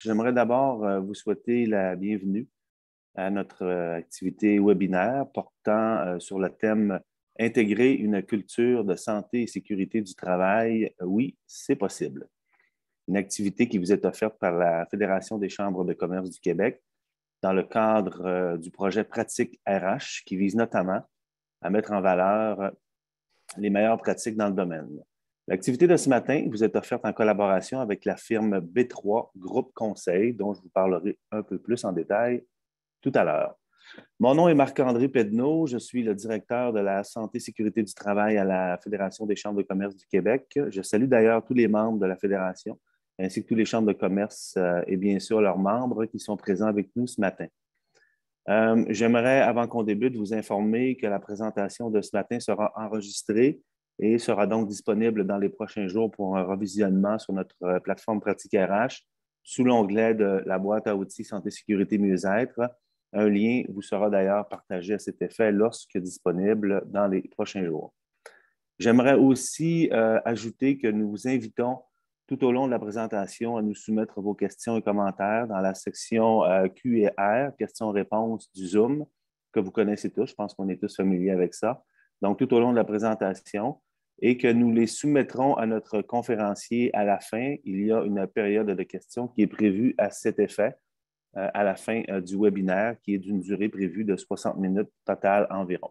J'aimerais d'abord vous souhaiter la bienvenue à notre activité webinaire portant sur le thème Intégrer une culture de santé et sécurité du travail. Oui, c'est possible. Une activité qui vous est offerte par la Fédération des chambres de commerce du Québec dans le cadre du projet Pratique RH qui vise notamment à mettre en valeur les meilleures pratiques dans le domaine. L'activité de ce matin vous est offerte en collaboration avec la firme B3 Groupe Conseil, dont je vous parlerai un peu plus en détail tout à l'heure. Mon nom est Marc-André Pedneau, je suis le directeur de la santé et sécurité du travail à la Fédération des chambres de commerce du Québec. Je salue d'ailleurs tous les membres de la Fédération, ainsi que tous les chambres de commerce et bien sûr leurs membres qui sont présents avec nous ce matin. J'aimerais, avant qu'on débute, vous informer que la présentation de ce matin sera enregistrée et sera donc disponible dans les prochains jours pour un revisionnement sur notre plateforme Pratique RH sous l'onglet de la boîte à outils Santé, Sécurité, Mieux-être. Un lien vous sera d'ailleurs partagé à cet effet lorsque disponible dans les prochains jours. J'aimerais aussi ajouter que nous vous invitons tout au long de la présentation à nous soumettre vos questions et commentaires dans la section Q&R, questions-réponses du Zoom, que vous connaissez tous. Je pense qu'on est tous familiers avec ça. Donc, tout au long de la présentation et que nous les soumettrons à notre conférencier à la fin. Il y a une période de questions qui est prévue à cet effet à la fin du webinaire, qui est d'une durée prévue de 60 minutes totale environ.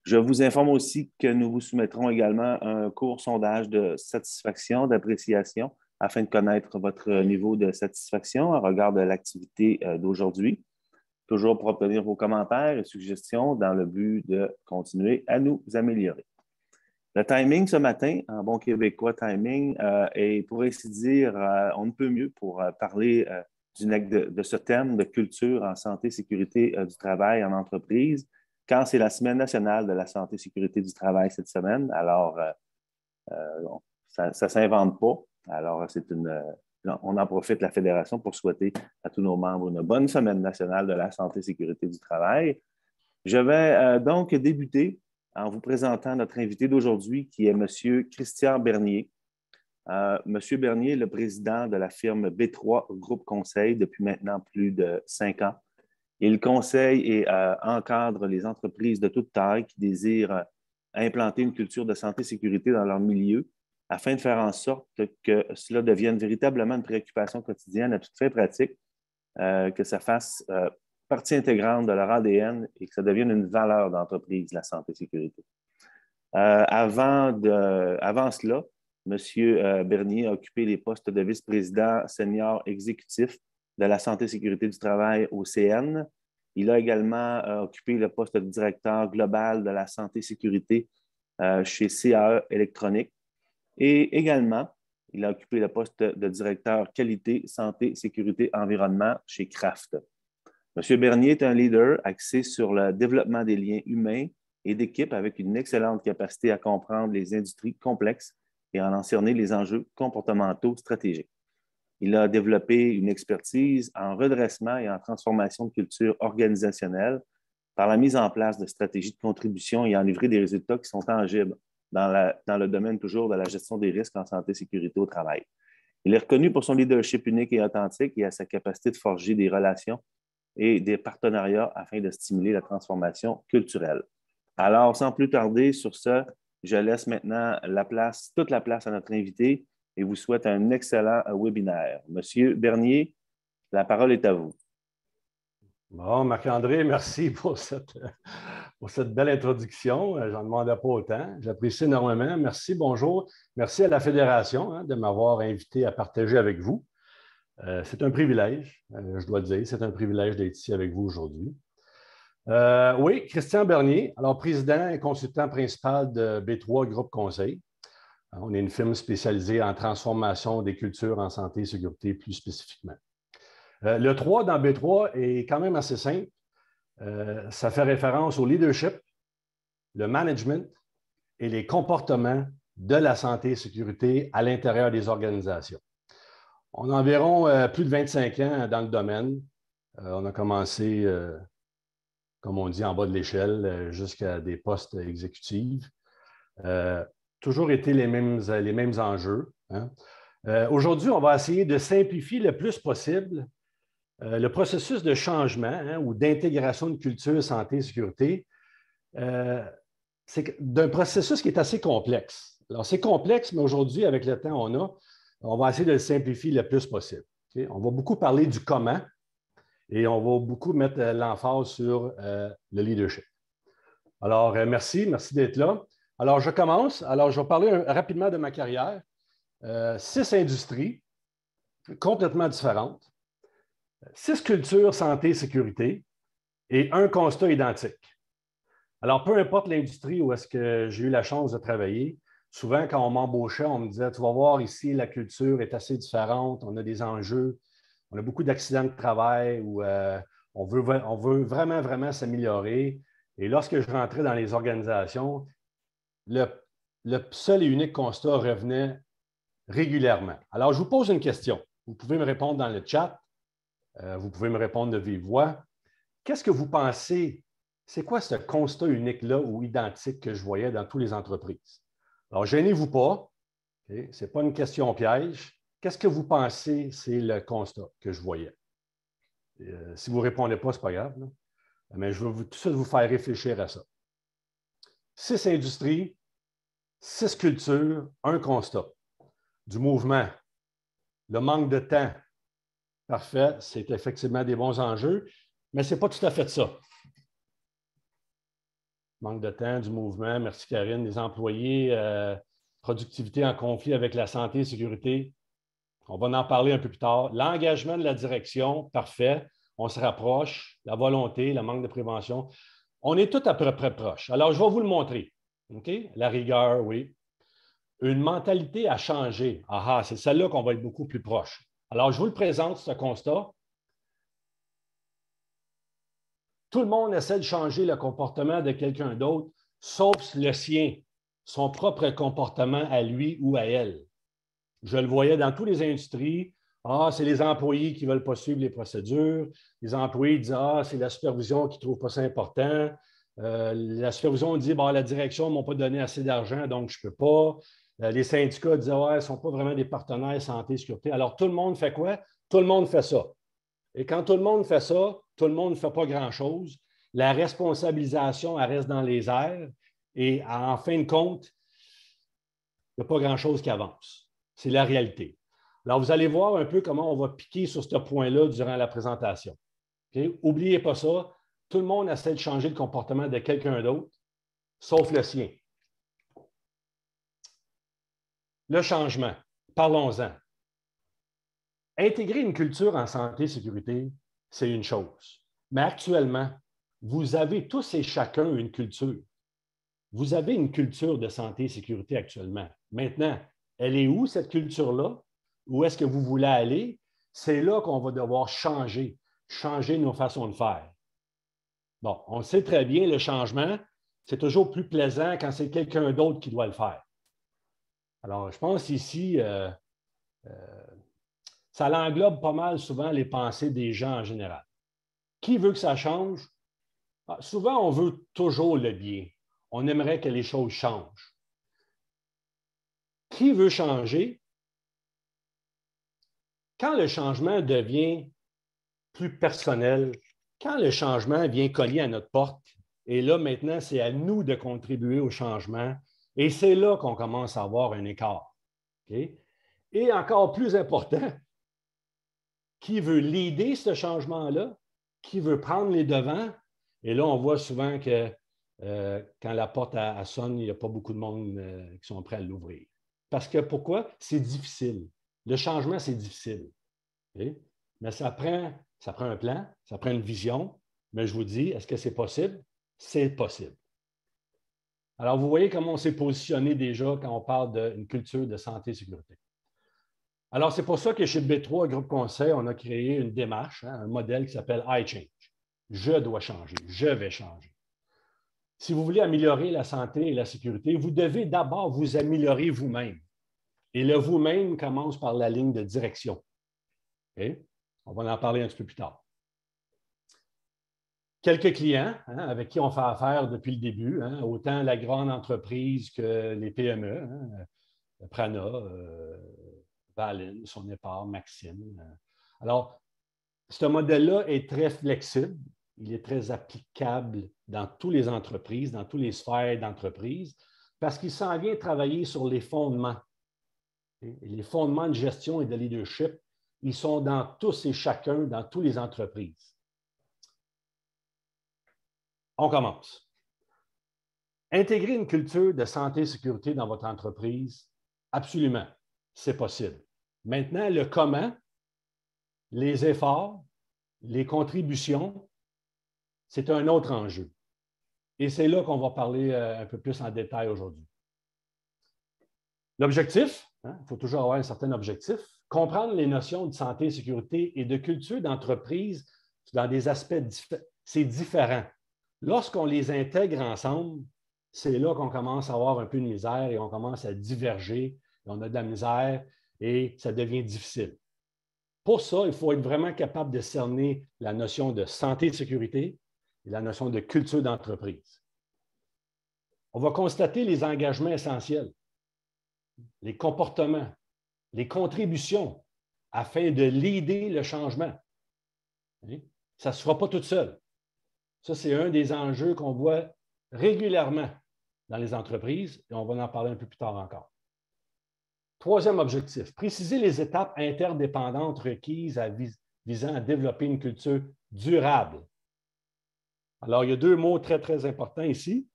Je vous informe aussi que nous vous soumettrons également un court sondage de satisfaction, d'appréciation, afin de connaître votre niveau de satisfaction en regard de l'activité d'aujourd'hui. Toujours pour obtenir vos commentaires et suggestions dans le but de continuer à nous améliorer. Le timing ce matin, en bon québécois timing, est pour ainsi dire, on ne peut mieux pour parler de ce thème de culture en santé et sécurité du travail en entreprise, quand c'est la Semaine nationale de la santé et sécurité du travail cette semaine. Alors, ça ne s'invente pas. Alors, on en profite, la Fédération, pour souhaiter à tous nos membres une bonne Semaine nationale de la santé et sécurité du travail. Je vais donc débuter en vous présentant notre invité d'aujourd'hui, qui est M. Christian Bernier. M. Bernier est le président de la firme B3 Groupe Conseil depuis maintenant plus de 5 ans. Il conseille et encadre les entreprises de toute taille qui désirent implanter une culture de santé et sécurité dans leur milieu afin de faire en sorte que cela devienne véritablement une préoccupation quotidienne à toute fin pratique, que ça fasse partie intégrante de leur ADN et que ça devienne une valeur d'entreprise, la santé et sécurité. Avant cela, M. Bernier a occupé les postes de vice-président senior exécutif de la santé et sécurité du travail au CN. Il a également occupé le poste de directeur global de la santé et sécurité chez CAE Électronique. Et également, il a occupé le poste de directeur qualité, santé, sécurité, environnement chez Kraft. M. Bernier est un leader axé sur le développement des liens humains et d'équipe avec une excellente capacité à comprendre les industries complexes et à en cerner les enjeux comportementaux stratégiques. Il a développé une expertise en redressement et en transformation de culture organisationnelle par la mise en place de stratégies de contribution et en livrer des résultats qui sont tangibles dans le domaine toujours de la gestion des risques en santé et sécurité au travail. Il est reconnu pour son leadership unique et authentique et à sa capacité de forger des relations et des partenariats afin de stimuler la transformation culturelle. Alors, sans plus tarder sur ce, je laisse maintenant toute la place à notre invité et vous souhaite un excellent webinaire. Monsieur Bernier, la parole est à vous. Bon, Marc-André, merci pour cette belle introduction. J'en demandais pas autant. J'apprécie énormément. Merci, bonjour. Merci à la Fédération de m'avoir invité à partager avec vous. C'est un privilège, je dois dire. C'est un privilège d'être ici avec vous aujourd'hui. Oui, Christian Bernier, alors président et consultant principal de B3 Groupe Conseil. On est une firme spécialisée en transformation des cultures en santé et sécurité plus spécifiquement. Le 3 dans B3 est quand même assez simple. Ça fait référence au leadership, le management et les comportements de la santé et sécurité à l'intérieur des organisations. On a environ plus de 25 ans dans le domaine. On a commencé, comme on dit, en bas de l'échelle jusqu'à des postes exécutifs. Toujours été les mêmes enjeux. Hein. Aujourd'hui, on va essayer de simplifier le plus possible le processus de changement ou d'intégration de culture, santé et sécurité. C'est d'un processus qui est assez complexe. Alors, c'est complexe, mais aujourd'hui, avec le temps on va essayer de le simplifier le plus possible. Okay? On va beaucoup parler du comment et on va beaucoup mettre l'emphase sur le leadership. Alors, merci d'être là. Alors, je commence. Alors, je vais parler rapidement de ma carrière. 6 industries complètement différentes, 6 cultures, santé, sécurité et un constat identique. Alors, peu importe l'industrie où est-ce que j'ai eu la chance de travailler, souvent, quand on m'embauchait, on me disait, tu vas voir ici, la culture est assez différente, on a des enjeux, on a beaucoup d'accidents de travail où on veut vraiment, vraiment s'améliorer. Et lorsque je rentrais dans les organisations, le seul et unique constat revenait régulièrement. Alors, je vous pose une question. Vous pouvez me répondre dans le chat. Vous pouvez me répondre de vive voix. Qu'est-ce que vous pensez? C'est quoi ce constat unique-là ou identique que je voyais dans toutes les entreprises? Alors, gênez-vous pas. Okay? Ce n'est pas une question piège. Qu'est-ce que vous pensez, c'est le constat que je voyais? Si vous ne répondez pas, ce n'est pas grave. Là. Mais je vais tout de suite vous faire réfléchir à ça. 6 industries, 6 cultures, un constat. Du mouvement, le manque de temps. Parfait, c'est effectivement des bons enjeux, mais ce n'est pas tout à fait ça. Manque de temps, du mouvement, merci Karine, les employés, productivité en conflit avec la santé et sécurité. On va en parler un peu plus tard. L'engagement de la direction, parfait. On se rapproche. La volonté, le manque de prévention. On est tous à peu près proches. Alors, je vais vous le montrer. Okay? La rigueur, oui. Une mentalité à changer. Ah, c'est celle-là qu'on va être beaucoup plus proche. Alors, je vous le présente, ce constat. Tout le monde essaie de changer le comportement de quelqu'un d'autre, sauf le sien, son propre comportement à lui ou à elle. Je le voyais dans toutes les industries. Ah, c'est les employés qui ne veulent pas suivre les procédures. Les employés disent, ah, c'est la supervision qui ne trouve pas ça important. La supervision dit, bon, la direction ne m'a pas donné assez d'argent, donc je ne peux pas. Les syndicats disent, ouais, ils ne sont pas vraiment des partenaires santé, sécurité. Alors, tout le monde fait quoi? Tout le monde fait ça. Et quand tout le monde fait ça, tout le monde ne fait pas grand-chose. La responsabilisation, elle reste dans les airs. Et en fin de compte, il n'y a pas grand-chose qui avance. C'est la réalité. Alors, vous allez voir un peu comment on va piquer sur ce point-là durant la présentation. Okay? N'oubliez pas ça. Tout le monde essaie de changer le comportement de quelqu'un d'autre, sauf le sien. Le changement. Parlons-en. Intégrer une culture en santé et sécurité, c'est une chose. Mais actuellement, vous avez tous et chacun une culture. Vous avez une culture de santé et sécurité actuellement. Maintenant, elle est où cette culture-là? Où est-ce que vous voulez aller? C'est là qu'on va devoir changer nos façons de faire. Bon, on sait très bien, le changement, c'est toujours plus plaisant quand c'est quelqu'un d'autre qui doit le faire. Alors, je pense ici, ça l'englobe pas mal souvent les pensées des gens en général. Qui veut que ça change? Souvent, on veut toujours le bien. On aimerait que les choses changent. Qui veut changer? Quand le changement devient plus personnel, quand le changement vient cogner à notre porte, et là, maintenant, c'est à nous de contribuer au changement, et c'est là qu'on commence à avoir un écart. Okay? Et encore plus important, qui veut leader ce changement-là? Qui veut prendre les devants? Et là, on voit souvent que quand la porte sonne, il n'y a pas beaucoup de monde qui sont prêts à l'ouvrir. Parce que pourquoi? C'est difficile. Le changement, c'est difficile. Okay? Mais ça prend un plan, ça prend une vision. Mais je vous dis, est-ce que c'est possible? C'est possible. Alors, vous voyez comment on s'est positionné déjà quand on parle d'une culture de santé et sécurité. Alors, c'est pour ça que chez B3, Groupe Conseil, on a créé une démarche, un modèle qui s'appelle iChange. Je dois changer, je vais changer. Si vous voulez améliorer la santé et la sécurité, vous devez d'abord vous améliorer vous-même. Et le vous-même commence par la ligne de direction. Okay? On va en parler un petit peu plus tard. Quelques clients avec qui on fait affaire depuis le début, autant la grande entreprise que les PME, Prana, Valin, son épargne, Maxime. Alors, ce modèle-là est très flexible. Il est très applicable dans toutes les entreprises, dans toutes les sphères d'entreprise, parce qu'il s'en vient travailler sur les fondements. Et les fondements de gestion et de leadership, ils sont dans tous et chacun, dans toutes les entreprises. On commence. Intégrer une culture de santé et sécurité dans votre entreprise, absolument, c'est possible. Maintenant, le comment, les efforts, les contributions, c'est un autre enjeu. Et c'est là qu'on va parler un peu plus en détail aujourd'hui. L'objectif, il faut toujours avoir un certain objectif, comprendre les notions de santé et sécurité et de culture d'entreprise dans des aspects différents, c'est différent. Lorsqu'on les intègre ensemble, c'est là qu'on commence à avoir un peu de misère et on commence à diverger, et on a de la misère et ça devient difficile. Pour ça, il faut être vraiment capable de cerner la notion de santé et sécurité et la notion de culture d'entreprise. On va constater les engagements essentiels, les comportements, les contributions afin de leader le changement. Ça ne se fera pas tout seul. Ça, c'est un des enjeux qu'on voit régulièrement dans les entreprises et on va en parler un peu plus tard encore. Troisième objectif, préciser les étapes interdépendantes requises visant à développer une culture durable. Alors, il y a deux mots très, très importants ici.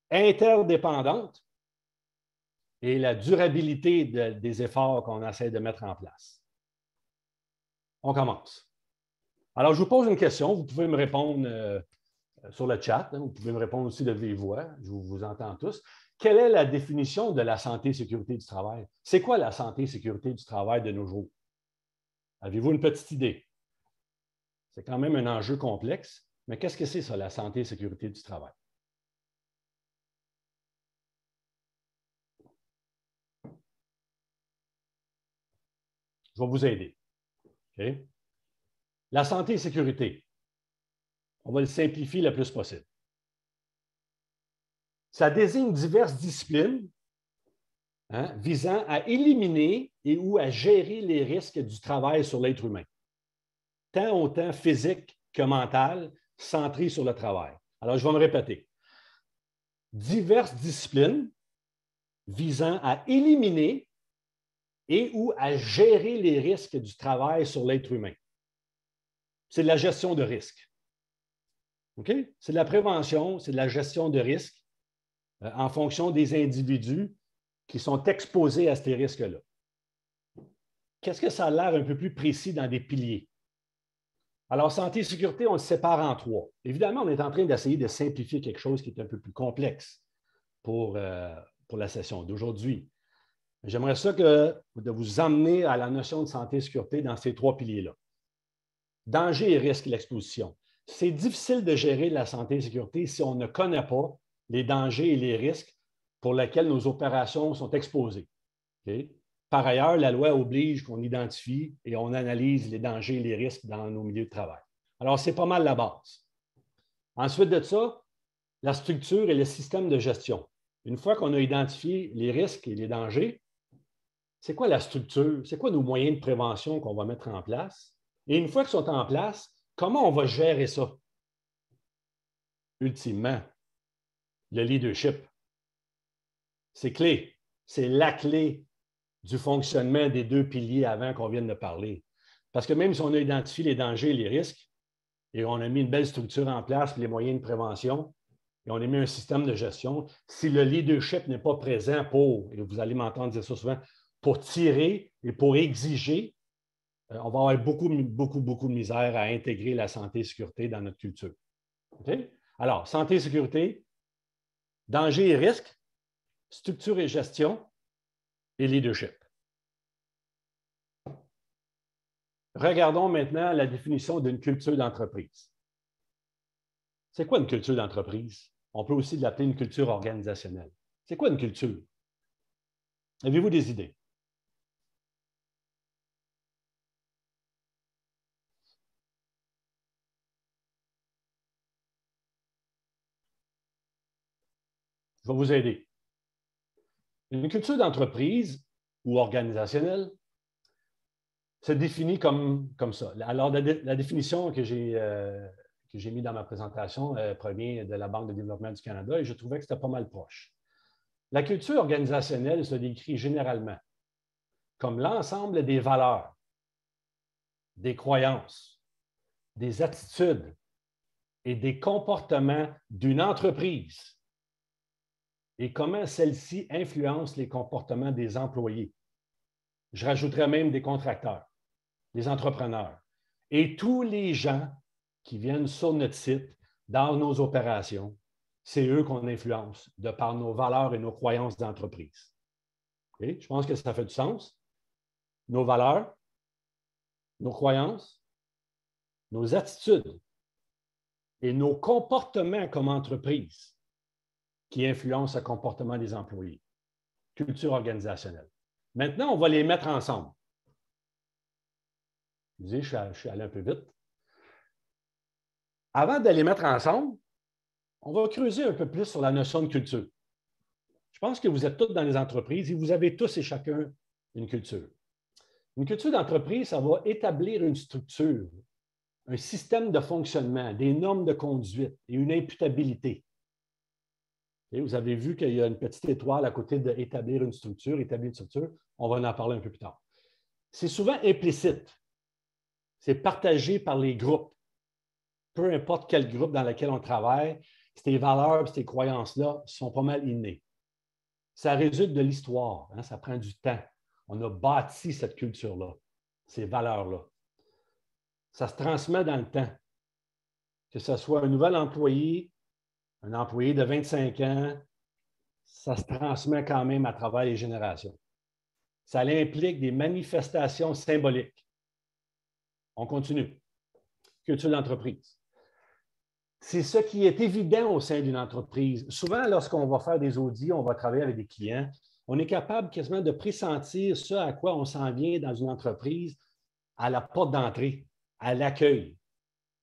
Interdépendante et la durabilité des efforts qu'on essaie de mettre en place. On commence. Alors, je vous pose une question. Vous pouvez me répondre sur le chat. Vous pouvez me répondre aussi de vive voix. Je vous entends tous. Quelle est la définition de la santé et sécurité du travail? C'est quoi la santé et sécurité du travail de nos jours? Avez-vous une petite idée? C'est quand même un enjeu complexe, mais qu'est-ce que c'est ça, la santé et sécurité du travail? Je vais vous aider. Okay? La santé et sécurité, on va le simplifier le plus possible. Ça désigne diverses disciplines visant à éliminer et ou à gérer les risques du travail sur l'être humain, tant autant physique que mental, centré sur le travail. Alors, je vais me répéter. Diverses disciplines visant à éliminer et ou à gérer les risques du travail sur l'être humain. C'est de la gestion de risques. Okay? C'est de la prévention, c'est de la gestion de risques en fonction des individus qui sont exposés à ces risques-là. Qu'est-ce que ça a l'air un peu plus précis dans des piliers? Alors, santé et sécurité, on le sépare en trois. Évidemment, on est en train d'essayer de simplifier quelque chose qui est un peu plus complexe pour la session d'aujourd'hui. J'aimerais ça de vous emmener à la notion de santé et sécurité dans ces trois piliers-là. Danger et risque de l'exposition. C'est difficile de gérer la santé et sécurité si on ne connaît pas les dangers et les risques pour lesquels nos opérations sont exposées. Okay? Par ailleurs, la loi oblige qu'on identifie et on analyse les dangers et les risques dans nos milieux de travail. Alors, c'est pas mal la base. Ensuite de ça, la structure et le système de gestion. Une fois qu'on a identifié les risques et les dangers, c'est quoi la structure? C'est quoi nos moyens de prévention qu'on va mettre en place? Et une fois qu'ils sont en place, comment on va gérer ça? Ultimement, le leadership. C'est clé. C'est la clé du fonctionnement des deux piliers avant qu'on vienne de parler. Parce que même si on a identifié les dangers et les risques, et on a mis une belle structure en place, les moyens de prévention, et on a mis un système de gestion, si le leadership n'est pas présent pour, et vous allez m'entendre dire ça souvent, pour tirer et pour exiger, on va avoir beaucoup de misère à intégrer la santé et sécurité dans notre culture. Okay? Alors, santé et sécurité, danger et risque, structure et gestion et leadership. Regardons maintenant la définition d'une culture d'entreprise. C'est quoi une culture d'entreprise? On peut aussi l'appeler une culture organisationnelle. C'est quoi une culture? Avez-vous des idées? Je vais vous aider. Une culture d'entreprise ou organisationnelle, se définit comme ça. Alors, la définition que j'ai mise dans ma présentation provient de la Banque de développement du Canada et je trouvais que c'était pas mal proche. La culture organisationnelle se décrit généralement comme l'ensemble des valeurs, des croyances, des attitudes et des comportements d'une entreprise et comment celle-ci influence les comportements des employés. Je rajouterais même des contracteurs, des entrepreneurs et tous les gens qui viennent sur notre site, dans nos opérations, c'est eux qu'on influence de par nos valeurs et nos croyances d'entreprise. Okay? Je pense que ça fait du sens. Nos valeurs, nos croyances, nos attitudes et nos comportements comme entreprise qui influencent le comportement des employés. Culture organisationnelle. Maintenant, on va les mettre ensemble. Je suis allé un peu vite. Avant de les mettre ensemble, on va creuser un peu plus sur la notion de culture. Je pense que vous êtes tous dans les entreprises et vous avez tous et chacun une culture. Une culture d'entreprise, ça va établir une structure, un système de fonctionnement, des normes de conduite et une imputabilité. Et vous avez vu qu'il y a une petite étoile à côté d'établir une structure, établir une structure. On va en parler un peu plus tard. C'est souvent implicite. C'est partagé par les groupes. Peu importe quel groupe dans lequel on travaille, ces valeurs et ces croyances-là sont pas mal innées. Ça résulte de l'histoire. Hein, ça prend du temps. On a bâti cette culture-là, ces valeurs-là. Ça se transmet dans le temps. Que ce soit un nouvel employé, un employé de 25 ans, ça se transmet quand même à travers les générations. Ça implique des manifestations symboliques. On continue. Culture d'entreprise. C'est ce qui est évident au sein d'une entreprise. Souvent, lorsqu'on va faire des audits, on va travailler avec des clients, on est capable quasiment de pressentir ce à quoi on s'en vient dans une entreprise à la porte d'entrée, à l'accueil.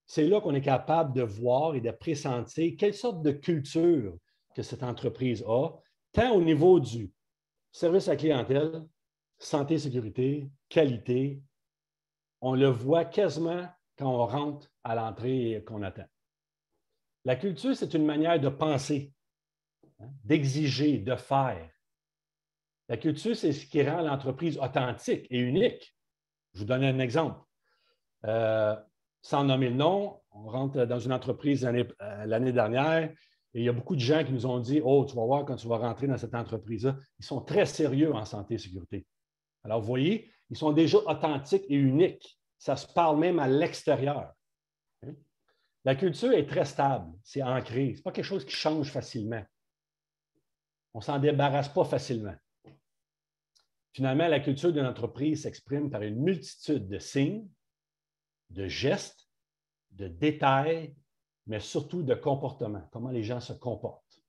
C'est là qu'on est capable de voir et de pressentir quelle sorte de culture que cette entreprise a, tant au niveau du service à la clientèle, santé et sécurité, qualité. On le voit quasiment quand on rentre à l'entrée et qu'on attend. La culture, c'est une manière de penser, hein, d'exiger, de faire. La culture, c'est ce qui rend l'entreprise authentique et unique. Je vous donne un exemple. Sans nommer le nom, on rentre dans une entreprise l'année dernière et il y a beaucoup de gens qui nous ont dit « Oh, tu vas voir quand tu vas rentrer dans cette entreprise-là, ils sont très sérieux en santé et sécurité. » Alors, vous voyez, ils sont déjà authentiques et uniques. Ça se parle même à l'extérieur. La culture est très stable, c'est ancré. Ce n'est pas quelque chose qui change facilement. On ne s'en débarrasse pas facilement. Finalement, la culture d'une entreprise s'exprime par une multitude de signes, de gestes, de détails, mais surtout de comportements, comment les gens se comportent.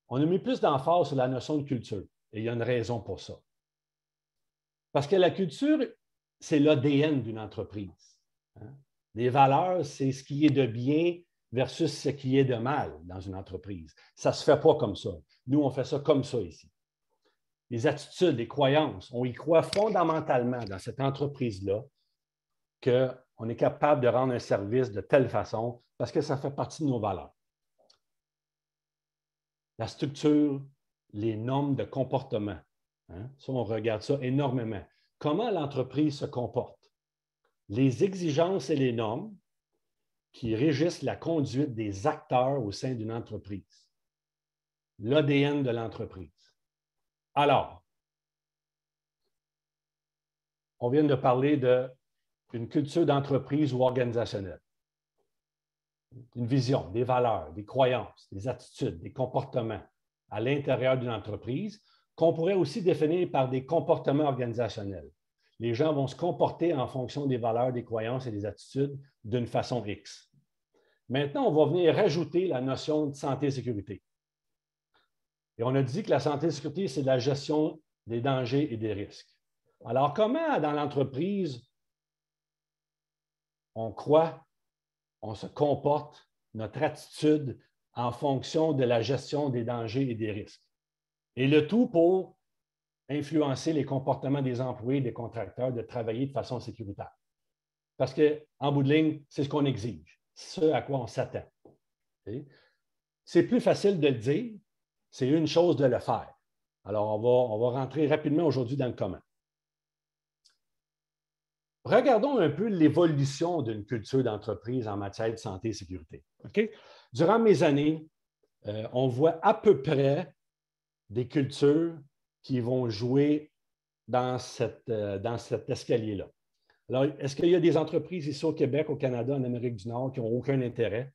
On a mis plus d'emphase sur la notion de culture, et il y a une raison pour ça. Parce que la culture, c'est l'ADN d'une entreprise. Hein? Les valeurs, c'est ce qui est de bien versus ce qui est de mal dans une entreprise. Ça ne se fait pas comme ça. Nous, on fait ça comme ça ici. Les attitudes, les croyances, on y croit fondamentalement dans cette entreprise-là qu'on est capable de rendre un service de telle façon parce que ça fait partie de nos valeurs. La structure, les normes de comportement, hein? Ça, on regarde ça énormément. Comment l'entreprise se comporte? Les exigences et les normes qui régissent la conduite des acteurs au sein d'une entreprise. L'ADN de l'entreprise. Alors, on vient de parler d'une culture d'entreprise ou organisationnelle. Une vision, des valeurs, des croyances, des attitudes, des comportements à l'intérieur d'une entreprise qu'on pourrait aussi définir par des comportements organisationnels. Les gens vont se comporter en fonction des valeurs, des croyances et des attitudes d'une façon X. Maintenant, on va venir rajouter la notion de santé et sécurité. Et on a dit que la santé et sécurité, c'est la gestion des dangers et des risques. Alors, comment dans l'entreprise on croit, on se comporte, notre attitude en fonction de la gestion des dangers et des risques? Et le tout pour influencer les comportements des employés et des contracteurs de travailler de façon sécuritaire. Parce qu'en bout de ligne, c'est ce qu'on exige, ce à quoi on s'attend. C'est plus facile de le dire, c'est une chose de le faire. Alors, on va rentrer rapidement aujourd'hui dans le comment. Regardons un peu l'évolution d'une culture d'entreprise en matière de santé et sécurité. Okay? Durant mes années, on voit à peu près des cultures qui vont jouer dans cet escalier-là. Alors, est-ce qu'il y a des entreprises ici au Québec, au Canada, en Amérique du Nord qui n'ont aucun intérêt,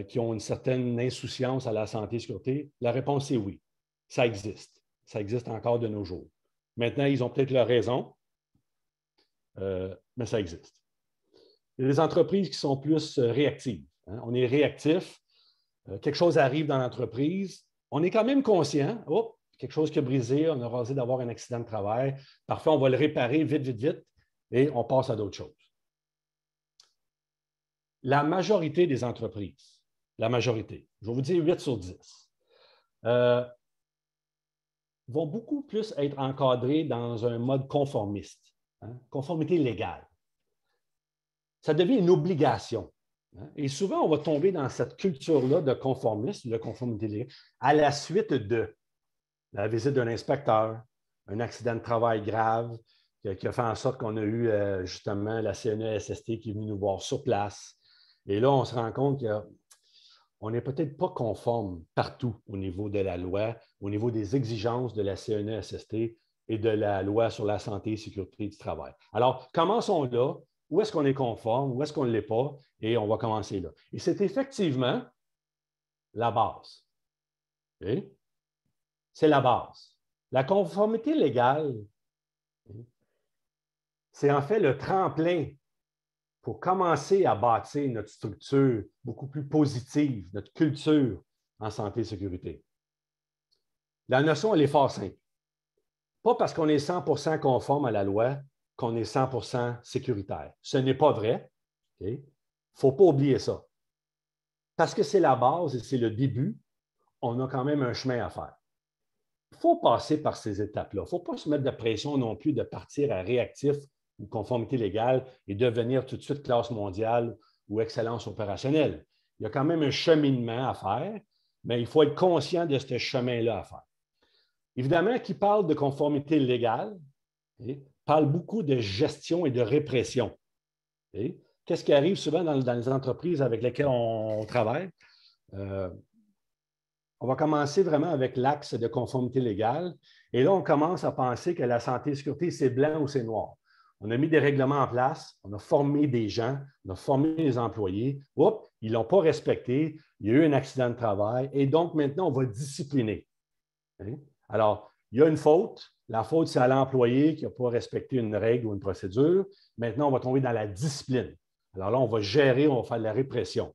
qui ont une certaine insouciance à la santé et sécurité? La réponse est oui. Ça existe. Ça existe encore de nos jours. Maintenant, ils ont peut-être leur raison, mais ça existe. Il y a des entreprises qui sont plus réactives. Hein? On est réactif. Quelque chose arrive dans l'entreprise. On est quand même conscient. Oh, quelque chose qui a brisé, on a rasé d'avoir un accident de travail. Parfois, on va le réparer vite, vite, vite, et on passe à d'autres choses. La majorité des entreprises, la majorité, je vais vous dire 8 sur 10, vont beaucoup plus être encadrées dans un mode conformiste, hein, conformité légale. Ça devient une obligation. Hein, et souvent, on va tomber dans cette culture-là de conformisme, de conformité légale, à la suite de la visite d'un inspecteur, un accident de travail grave qui a fait en sorte qu'on a eu justement la CNESST qui est venue nous voir sur place. Et là, on se rend compte qu'on n'est peut-être pas conforme partout au niveau de la loi, au niveau des exigences de la CNESST et de la loi sur la santé et sécurité du travail. Alors, commençons là. Où est-ce qu'on est conforme? Où est-ce qu'on ne l'est pas? Et on va commencer là. Et c'est effectivement la base. Okay? C'est la base. La conformité légale, c'est en fait le tremplin pour commencer à bâtir notre structure beaucoup plus positive, notre culture en santé et sécurité. La notion, elle est fort simple. Pas parce qu'on est 100% conforme à la loi qu'on est 100% sécuritaire. Ce n'est pas vrai. Il ne faut pas oublier ça. Parce que c'est la base et c'est le début, on a quand même un chemin à faire. Il faut passer par ces étapes-là. Il ne faut pas se mettre de pression non plus de partir à réactif ou conformité légale et devenir tout de suite classe mondiale ou excellence opérationnelle. Il y a quand même un cheminement à faire, mais il faut être conscient de ce chemin-là à faire. Évidemment, qui parle de conformité légale parle beaucoup de gestion et de répression. Qu'est-ce qui arrive souvent dans les entreprises avec lesquelles on travaille? On va commencer vraiment avec l'axe de conformité légale. Et là, on commence à penser que la santé et la sécurité, c'est blanc ou c'est noir. On a mis des règlements en place, on a formé des gens, on a formé les employés. Oups, ils ne l'ont pas respecté, il y a eu un accident de travail et donc maintenant, on va discipliner. Alors, il y a une faute. La faute, c'est à l'employé qui n'a pas respecté une règle ou une procédure. Maintenant, on va tomber dans la discipline. Alors là, on va gérer, on va faire de la répression.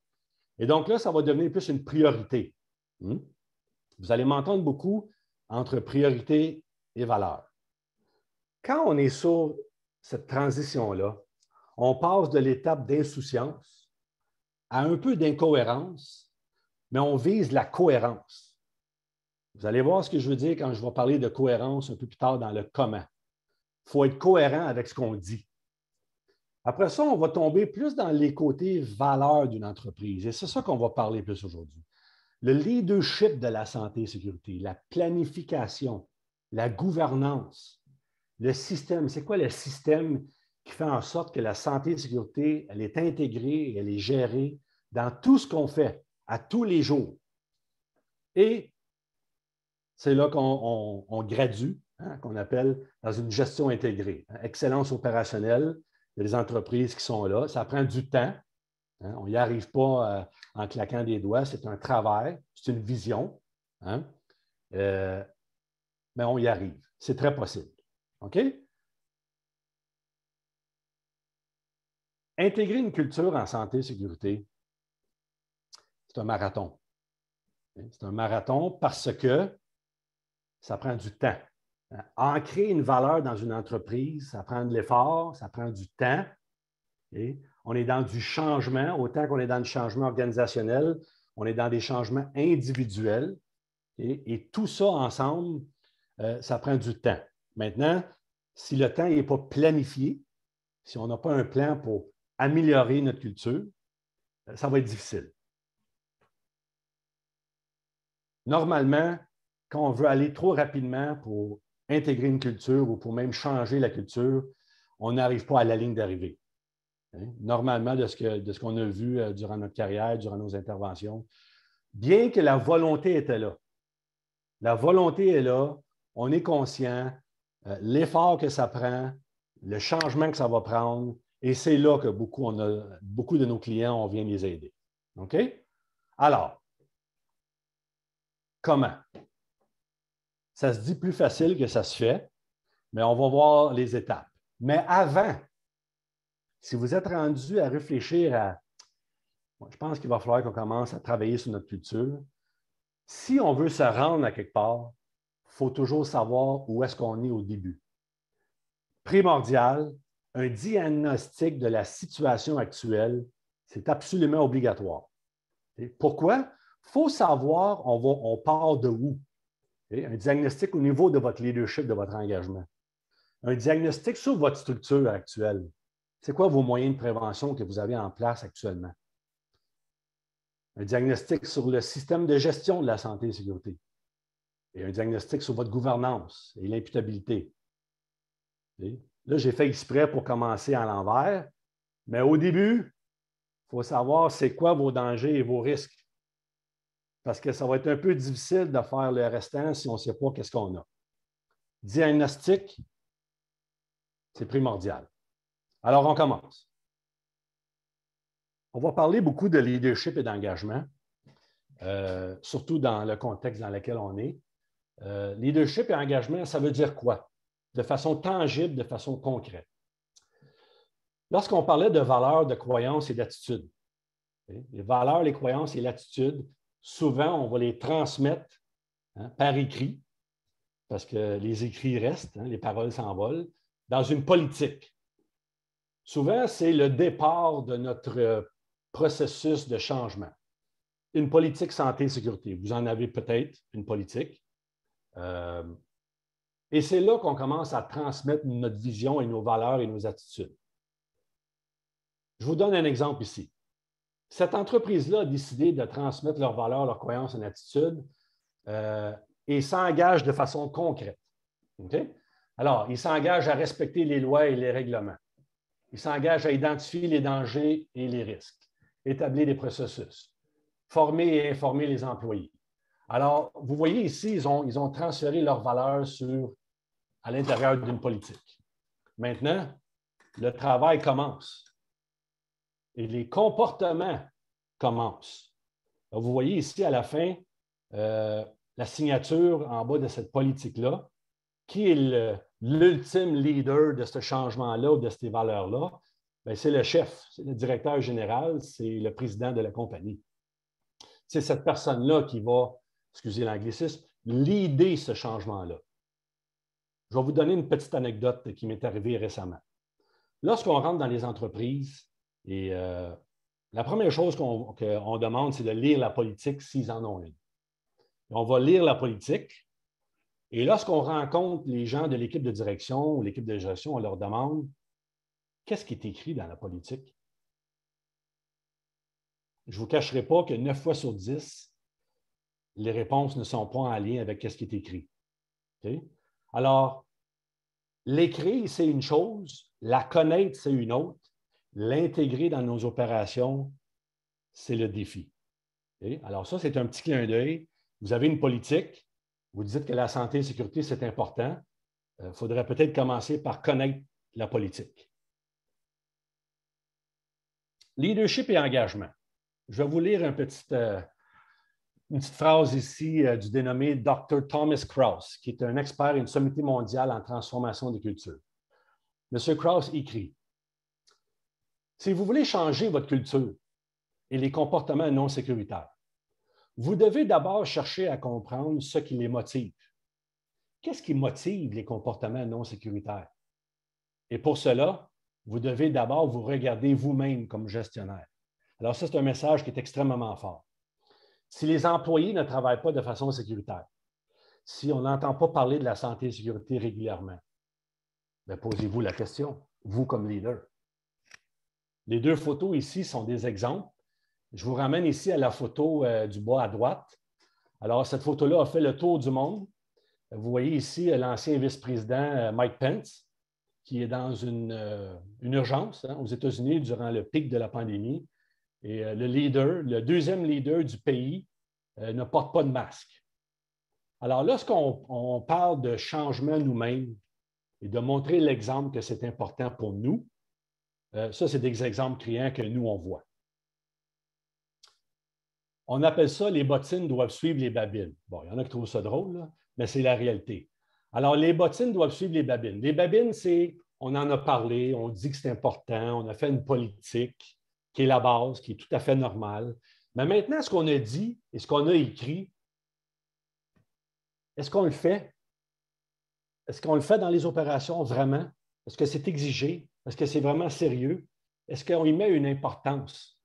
Et donc là, ça va devenir plus une priorité. Vous allez m'entendre beaucoup entre priorité et valeur. Quand on est sur cette transition-là, on passe de l'étape d'insouciance à un peu d'incohérence, mais on vise la cohérence. Vous allez voir ce que je veux dire quand je vais parler de cohérence un peu plus tard dans le comment. Il faut être cohérent avec ce qu'on dit. Après ça, on va tomber plus dans les côtés valeurs d'une entreprise. Et c'est ça qu'on va parler plus aujourd'hui. Le leadership de la santé et sécurité, la planification, la gouvernance, le système. C'est quoi le système qui fait en sorte que la santé et la sécurité, elle est intégrée, elle est gérée dans tout ce qu'on fait, à tous les jours. Et c'est là qu'on gradue, qu'on appelle dans une gestion intégrée. Excellence opérationnelle, il y a des entreprises qui sont là. Ça prend du temps. On n'y arrive pas en claquant des doigts. C'est un travail, c'est une vision. Mais on y arrive. C'est très possible. OK? Intégrer une culture en santé et sécurité, c'est un marathon. C'est un marathon parce que ça prend du temps. Ancrer une valeur dans une entreprise, ça prend de l'effort, ça prend du temps. On est dans du changement, autant qu'on est dans le changement organisationnel, on est dans des changements individuels. Et tout ça ensemble, ça prend du temps. Maintenant, si le temps n'est pas planifié, si on n'a pas un plan pour améliorer notre culture, ça va être difficile. Normalement, quand on veut aller trop rapidement pour intégrer une culture ou pour même changer la culture, on n'arrive pas à la ligne d'arrivée. Normalement, de ce qu'on a vu durant notre carrière, durant nos interventions, bien que la volonté était là, la volonté est là, on est conscient, l'effort que ça prend, le changement que ça va prendre, et c'est là que beaucoup de nos clients, on vient les aider. OK? Alors, comment? Ça se dit plus facile que ça se fait, mais on va voir les étapes. Mais avant, si vous êtes rendu à réfléchir à, je pense qu'il va falloir qu'on commence à travailler sur notre culture. Si on veut se rendre à quelque part, il faut toujours savoir où est-ce qu'on est au début. Primordial, un diagnostic de la situation actuelle, c'est absolument obligatoire. Et pourquoi? Il faut savoir on part de où. Un diagnostic au niveau de votre leadership, de votre engagement. Un diagnostic sur votre structure actuelle. C'est quoi vos moyens de prévention que vous avez en place actuellement? Un diagnostic sur le système de gestion de la santé et la sécurité. Et un diagnostic sur votre gouvernance et l'imputabilité. Là, j'ai fait exprès pour commencer à l'envers, mais au début, il faut savoir c'est quoi vos dangers et vos risques. Parce que ça va être un peu difficile de faire le restant si on ne sait pas qu'est-ce qu'on a. Diagnostic, c'est primordial. Alors, on commence. On va parler beaucoup de leadership et d'engagement, surtout dans le contexte dans lequel on est. Leadership et engagement, ça veut dire quoi? De façon tangible, de façon concrète. Lorsqu'on parlait de valeurs, de croyances et d'attitudes, les valeurs, les croyances et l'attitude, souvent, on va les transmettre par écrit, parce que les écrits restent, les paroles s'envolent, dans une politique. Souvent, c'est le départ de notre processus de changement. Une politique santé et sécurité. Vous en avez peut-être une politique. Et c'est là qu'on commence à transmettre notre vision et nos valeurs et nos attitudes. Je vous donne un exemple ici. Cette entreprise-là a décidé de transmettre leurs valeurs, leurs croyances et attitudes et s'engage de façon concrète. Okay? Alors, ils s'engagent à respecter les lois et les règlements. Ils s'engagent à identifier les dangers et les risques, établir des processus, former et informer les employés. Alors, vous voyez ici, ils ont transféré leurs valeurs à l'intérieur d'une politique. Maintenant, le travail commence et les comportements commencent. Alors, vous voyez ici à la fin la signature en bas de cette politique-là, qui est l'ultime leader de ce changement-là ou de ces valeurs-là? C'est le chef, c'est le directeur général, c'est le président de la compagnie. C'est cette personne-là qui va, excusez l'anglicisme, leader ce changement-là. Je vais vous donner une petite anecdote qui m'est arrivée récemment. Lorsqu'on rentre dans les entreprises, et la première chose qu'on demande, c'est de lire la politique s'ils en ont une. On va lire la politique, et lorsqu'on rencontre les gens de l'équipe de direction ou l'équipe de gestion, on leur demande qu'est-ce qui est écrit dans la politique? Je ne vous cacherai pas que 9 fois sur 10, les réponses ne sont pas en lien avec ce qui est écrit. Okay? Alors, l'écrire, c'est une chose, la connaître, c'est une autre, l'intégrer dans nos opérations, c'est le défi. Okay? Alors, ça, c'est un petit clin d'œil. Vous avez une politique, vous dites que la santé et la sécurité, c'est important. Il faudrait peut-être commencer par connaître la politique. Leadership et engagement. Je vais vous lire une petite phrase ici du dénommé Dr. Thomas Krauss, qui est un expert et une sommité mondiale en transformation des cultures. M. Krauss écrit « Si vous voulez changer votre culture et les comportements non sécuritaires, vous devez d'abord chercher à comprendre ce qui les motive. Qu'est-ce qui motive les comportements non sécuritaires? Et pour cela, vous devez d'abord vous regarder vous-même comme gestionnaire. » Alors ça, c'est un message qui est extrêmement fort. Si les employés ne travaillent pas de façon sécuritaire, si on n'entend pas parler de la santé et sécurité régulièrement? Bien, posez-vous la question, vous comme leader. Les deux photos ici sont des exemples. Je vous ramène ici à la photo du bas à droite. Alors, cette photo-là a fait le tour du monde. Vous voyez ici l'ancien vice-président Mike Pence, qui est dans une urgence aux États-Unis durant le pic de la pandémie. Et le deuxième leader du pays, ne porte pas de masque. Alors, lorsqu'on parle de changement nous-mêmes et de montrer l'exemple que c'est important pour nous, ça, c'est des exemples criants que nous, on voit. On appelle ça « les bottines doivent suivre les babines ». Bon, il y en a qui trouvent ça drôle, là, mais c'est la réalité. Alors, les bottines doivent suivre les babines. Les babines, c'est, on en a parlé, on dit que c'est important, on a fait une politique qui est la base, qui est tout à fait normale. Mais maintenant, ce qu'on a dit et ce qu'on a écrit, est-ce qu'on le fait? Est-ce qu'on le fait dans les opérations vraiment? Est-ce que c'est exigé? Est-ce que c'est vraiment sérieux? Est-ce qu'on y met une importance?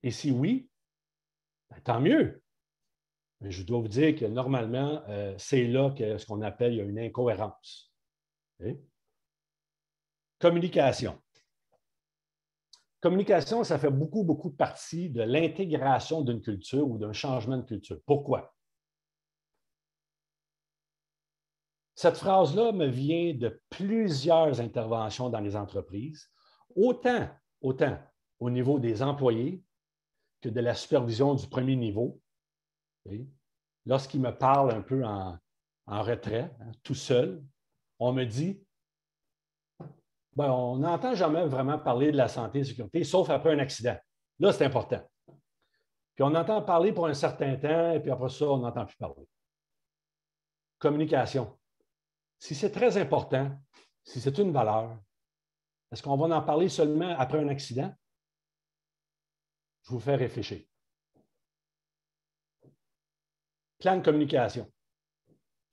Et si oui, ben, tant mieux. Mais je dois vous dire que normalement, c'est là que ce qu'on appelle il y a une incohérence. Okay? Communication. Communication, ça fait beaucoup, beaucoup partie de l'intégration d'une culture ou d'un changement de culture. Pourquoi? Cette phrase-là me vient de plusieurs interventions dans les entreprises, autant au niveau des employés que de la supervision du premier niveau. Okay? Lorsqu'ils me parlent un peu en retrait, tout seul, on me dit ben, on n'entend jamais vraiment parler de la santé et de la sécurité, sauf après un accident. Là, c'est important. Puis on entend parler pour un certain temps, et puis après ça, on n'entend plus parler. Communication. Si c'est très important, si c'est une valeur, est-ce qu'on va en parler seulement après un accident? Je vous fais réfléchir. Plan de communication.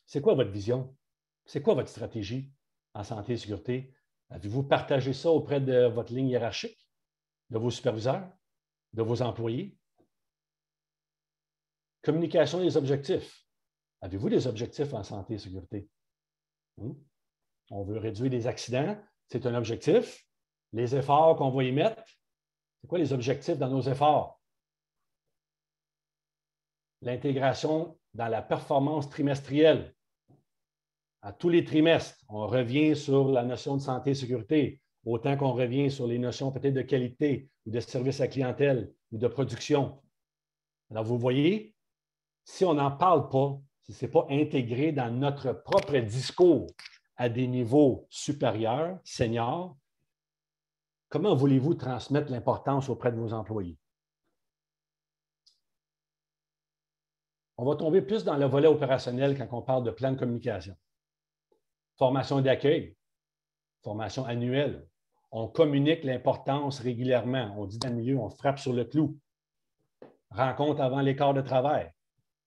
C'est quoi votre vision? C'est quoi votre stratégie en santé et sécurité? Avez-vous partagé ça auprès de votre ligne hiérarchique, de vos superviseurs, de vos employés? Communication des objectifs. Avez-vous des objectifs en santé et sécurité? On veut réduire les accidents, c'est un objectif. Les efforts qu'on va y mettre, c'est quoi les objectifs dans nos efforts? L'intégration dans la performance trimestrielle. À tous les trimestres, on revient sur la notion de santé et sécurité, autant qu'on revient sur les notions peut-être de qualité ou de service à clientèle ou de production. Alors, vous voyez, si on n'en parle pas, si ce n'est pas intégré dans notre propre discours à des niveaux supérieurs, seniors, comment voulez-vous transmettre l'importance auprès de vos employés? On va tomber plus dans le volet opérationnel quand on parle de plan de communication. Formation d'accueil, formation annuelle. On communique l'importance régulièrement. On dit dans le milieu, on frappe sur le clou. Rencontre avant les quarts de travail.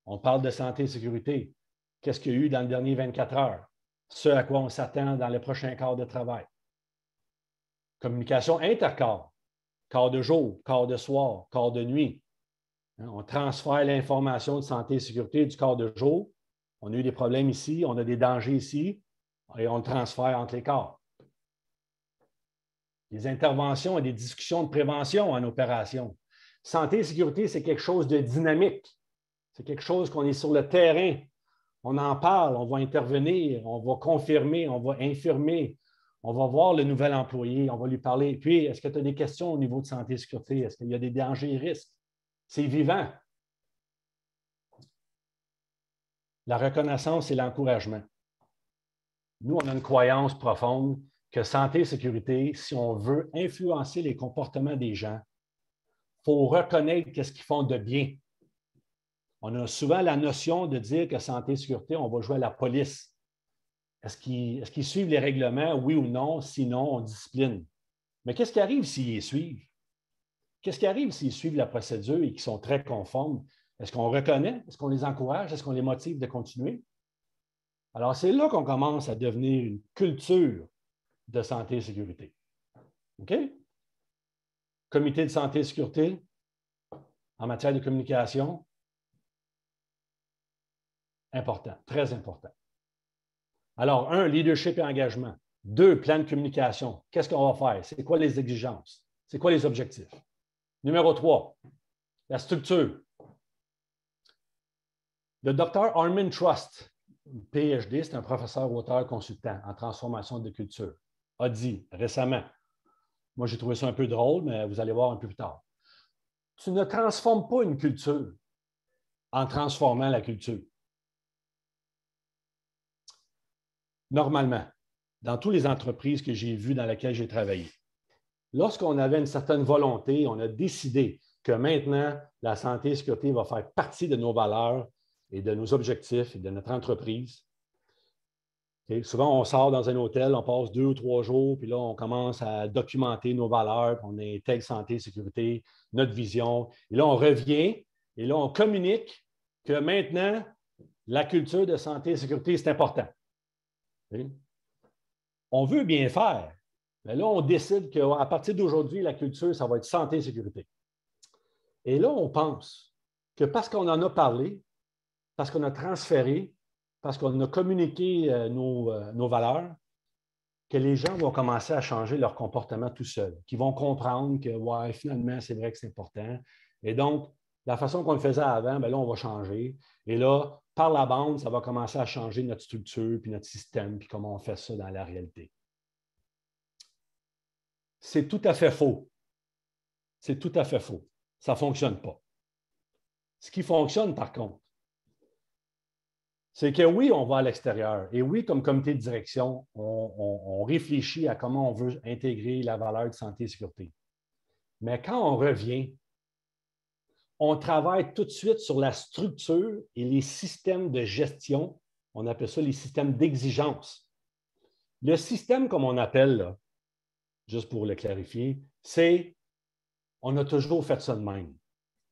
On parle de santé et sécurité. Qu'est-ce qu'il y a eu dans les dernières 24 heures? Ce à quoi on s'attend dans les prochains quarts de travail. Communication intercorps. Quart de jour, quart de soir, quart de nuit. On transfère l'information de santé et sécurité du quart de jour. On a eu des problèmes ici, on a des dangers ici, et on le transfère entre les quarts. Des interventions et des discussions de prévention en opération. Santé et sécurité, c'est quelque chose de dynamique. C'est quelque chose qu'on est sur le terrain. On en parle, on va intervenir, on va confirmer, on va infirmer, on va voir le nouvel employé, on va lui parler. Puis, est-ce que tu as des questions au niveau de santé et sécurité? Est-ce qu'il y a des dangers et risques? C'est vivant. La reconnaissance et l'encouragement. Nous, on a une croyance profonde que santé et sécurité, si on veut influencer les comportements des gens, il faut reconnaître ce qu'ils font de bien. On a souvent la notion de dire que santé et sécurité, on va jouer à la police. Est-ce qu'ils suivent les règlements, oui ou non? Sinon, on discipline. Mais qu'est-ce qui arrive s'ils les suivent? Qu'est-ce qui arrive s'ils suivent la procédure et qu'ils sont très conformes? Est-ce qu'on reconnaît? Est-ce qu'on les encourage? Est-ce qu'on les motive de continuer? Alors, c'est là qu'on commence à devenir une culture de santé et sécurité. OK? Comité de santé et sécurité en matière de communication. Important, très important. Alors, 1, leadership et engagement. 2, plan de communication. Qu'est-ce qu'on va faire? C'est quoi les exigences? C'est quoi les objectifs? Numéro 3, la structure. Le Dr. Armin Trust, PhD, c'est un professeur, auteur, consultant en transformation de culture, a dit récemment, moi j'ai trouvé ça un peu drôle, mais vous allez voir un peu plus tard, tu ne transformes pas une culture en transformant la culture. Normalement, dans toutes les entreprises que j'ai vues dans lesquelles j'ai travaillé, lorsqu'on avait une certaine volonté, on a décidé que maintenant, la santé et la sécurité va faire partie de nos valeurs et de nos objectifs et de notre entreprise. Okay? Souvent, on sort dans un hôtel, on passe 2 ou 3 jours, puis là, on commence à documenter nos valeurs, on intègre santé et sécurité, notre vision. Et là, on revient et là, on communique que maintenant, la culture de santé et sécurité, c'est important. Okay? On veut bien faire, mais là, on décide qu'à partir d'aujourd'hui, la culture, ça va être santé et sécurité. Et là, on pense que parce qu'on en a parlé, parce qu'on a transféré, parce qu'on a communiqué nos valeurs, que les gens vont commencer à changer leur comportement tout seuls, qu'ils vont comprendre que, ouais, finalement, c'est vrai que c'est important. Et donc, la façon qu'on le faisait avant, bien là, on va changer. Et là, par la bande, ça va commencer à changer notre structure, puis notre système, puis comment on fait ça dans la réalité. C'est tout à fait faux. C'est tout à fait faux. Ça ne fonctionne pas. Ce qui fonctionne, par contre, c'est que oui, on va à l'extérieur. Et oui, comme comité de direction, on réfléchit à comment on veut intégrer la valeur de santé et sécurité. Mais quand on revient, on travaille tout de suite sur la structure et les systèmes de gestion. On appelle ça les systèmes d'exigence. Le système, comme on appelle, là, juste pour le clarifier, c'est on a toujours fait ça de même.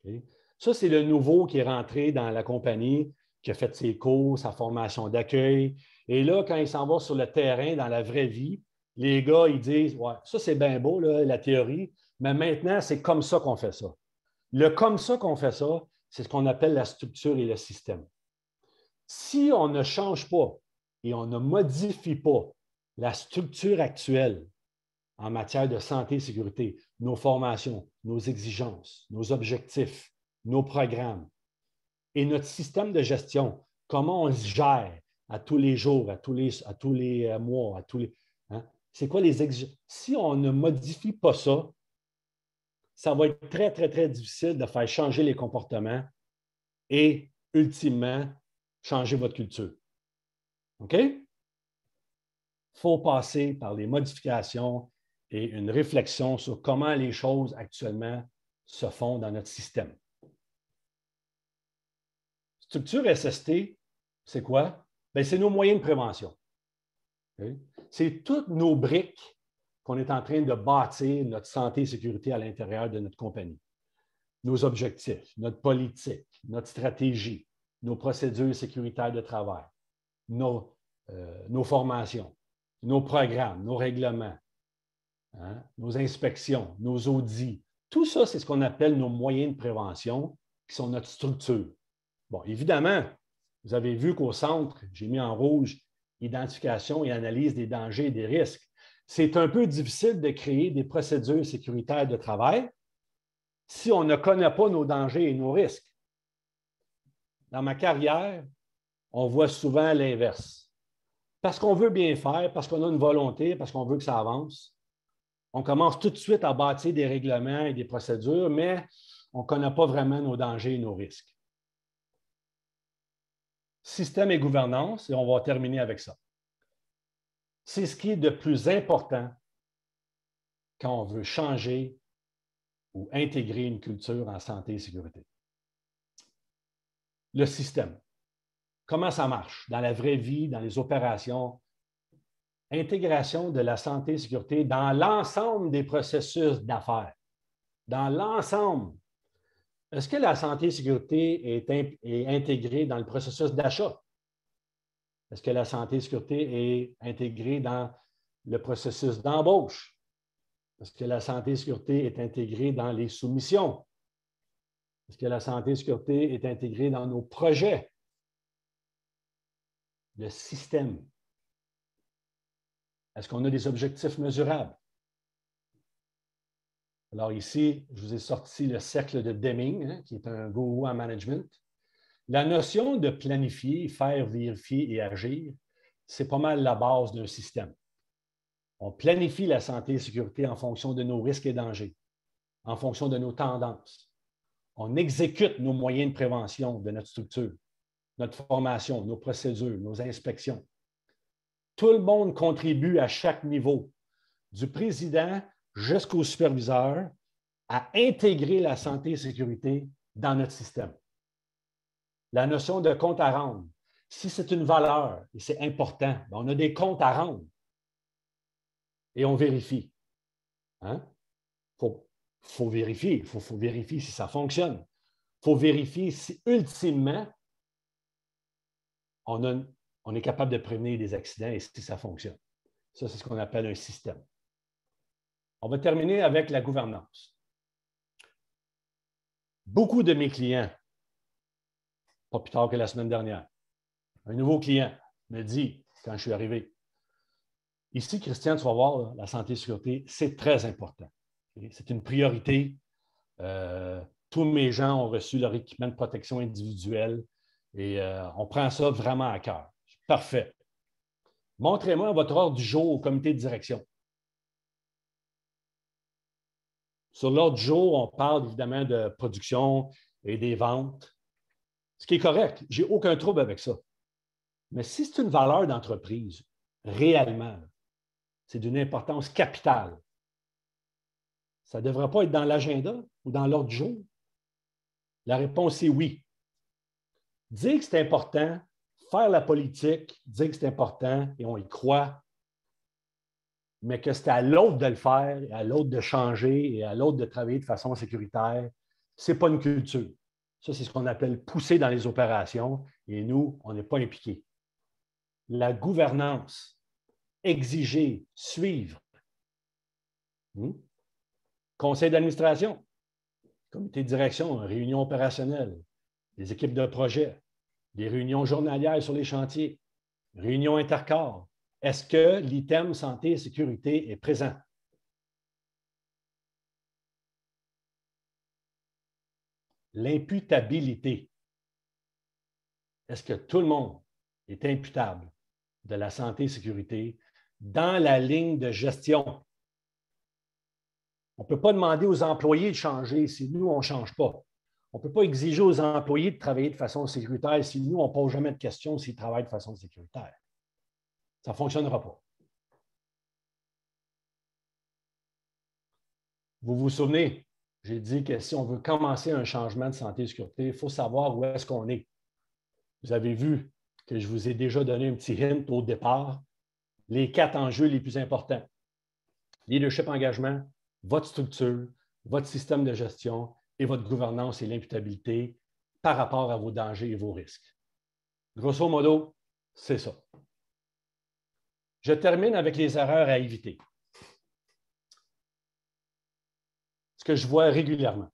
Okay? Ça, c'est le nouveau qui est rentré dans la compagnie, qui a fait ses cours, sa formation d'accueil. Et là, quand il s'en va sur le terrain, dans la vraie vie, les gars, ils disent, ouais, ça, c'est bien beau, là, la théorie, mais maintenant, c'est comme ça qu'on fait ça. Le comme ça qu'on fait ça, c'est ce qu'on appelle la structure et le système. Si on ne change pas et on ne modifie pas la structure actuelle en matière de santé et sécurité, nos formations, nos exigences, nos objectifs, nos programmes et notre système de gestion, comment on se gère à tous les jours, à tous les mois, hein? C'est quoi les exigences? Si on ne modifie pas ça, ça va être très, très, très difficile de faire changer les comportements et, ultimement, changer votre culture. OK? Il faut passer par les modifications et une réflexion sur comment les choses actuellement se font dans notre système. Structure SST, c'est quoi? Bien, c'est nos moyens de prévention. Okay? C'est toutes nos briques qu'on est en train de bâtir notre santé et sécurité à l'intérieur de notre compagnie. Nos objectifs, notre politique, notre stratégie, nos procédures sécuritaires de travail, nos formations, nos programmes, nos règlements, hein, nos inspections, nos audits. Tout ça, c'est ce qu'on appelle nos moyens de prévention, qui sont notre structure. Bon, évidemment, vous avez vu qu'au centre, j'ai mis en rouge identification et analyse des dangers et des risques. C'est un peu difficile de créer des procédures sécuritaires de travail si on ne connaît pas nos dangers et nos risques. Dans ma carrière, on voit souvent l'inverse. Parce qu'on veut bien faire, parce qu'on a une volonté, parce qu'on veut que ça avance, on commence tout de suite à bâtir des règlements et des procédures, mais on ne connaît pas vraiment nos dangers et nos risques. Système et gouvernance, et on va terminer avec ça. C'est ce qui est de plus important quand on veut changer ou intégrer une culture en santé et sécurité. Le système. Comment ça marche dans la vraie vie, dans les opérations? Intégration de la santé et sécurité dans l'ensemble des processus d'affaires. Dans l'ensemble. Est-ce que la santé et sécurité est intégrée dans le processus d'achat? Est-ce que la santé et sécurité est intégrée dans le processus d'embauche? Est-ce que la santé et sécurité est intégrée dans les soumissions? Est-ce que la santé et sécurité est intégrée dans nos projets? de système. Est-ce qu'on a des objectifs mesurables? Alors ici, je vous ai sorti le cercle de Deming, hein, qui est un gourou en management. La notion de planifier, faire, vérifier et agir, c'est pas mal la base d'un système. On planifie la santé et la sécurité en fonction de nos risques et dangers, en fonction de nos tendances. On exécute nos moyens de prévention de notre structure, notre formation, nos procédures, nos inspections. Tout le monde contribue à chaque niveau, du président jusqu'au superviseur, à intégrer la santé et la sécurité dans notre système. La notion de compte à rendre. Si c'est une valeur et c'est important, on a des comptes à rendre et on vérifie. Hein? Faut vérifier. Il faut vérifier si ça fonctionne. Il faut vérifier si, ultimement, on est capable de prévenir des accidents et si ça fonctionne. Ça, c'est ce qu'on appelle un système. On va terminer avec la gouvernance. Beaucoup de mes clients, pas plus tard que la semaine dernière, un nouveau client me dit, quand je suis arrivé, ici, Christian, tu vas voir, là, la santé et la sécurité, c'est très important. C'est une priorité. Tous mes gens ont reçu leur équipement de protection individuelle et on prend ça vraiment à cœur. Parfait. Montrez-moi votre ordre du jour au comité de direction. Sur l'ordre du jour, on parle évidemment de production et des ventes, ce qui est correct. Je n'ai aucun trouble avec ça. Mais si c'est une valeur d'entreprise, réellement, c'est d'une importance capitale. Ça ne devrait pas être dans l'agenda ou dans l'ordre du jour? La réponse est oui. Dire que c'est important, faire la politique, dire que c'est important et on y croit, mais que c'est à l'autre de le faire, à l'autre de changer et à l'autre de travailler de façon sécuritaire, ce n'est pas une culture. Ça, c'est ce qu'on appelle pousser dans les opérations et nous, on n'est pas impliqués. La gouvernance, exiger, suivre. Conseil d'administration, comité de direction, réunion opérationnelle, des équipes de projet, des réunions journalières sur les chantiers, réunions intercorps. Est-ce que l'item santé et sécurité est présent? L'imputabilité. Est-ce que tout le monde est imputable de la santé et sécurité dans la ligne de gestion? On ne peut pas demander aux employés de changer si nous, on ne change pas. On ne peut pas exiger aux employés de travailler de façon sécuritaire si nous, on ne pose jamais de questions s'ils travaillent de façon sécuritaire. Ça ne fonctionnera pas. Vous vous souvenez, j'ai dit que si on veut commencer un changement de santé et sécurité, il faut savoir où est-ce qu'on est. Vous avez vu que je vous ai déjà donné un petit hint au départ. Les 4 enjeux les plus importants. Leadership engagement, votre structure, votre système de gestion et votre gouvernance et l'imputabilité par rapport à vos dangers et vos risques. Grosso modo, c'est ça. Je termine avec les erreurs à éviter. Ce que je vois régulièrement.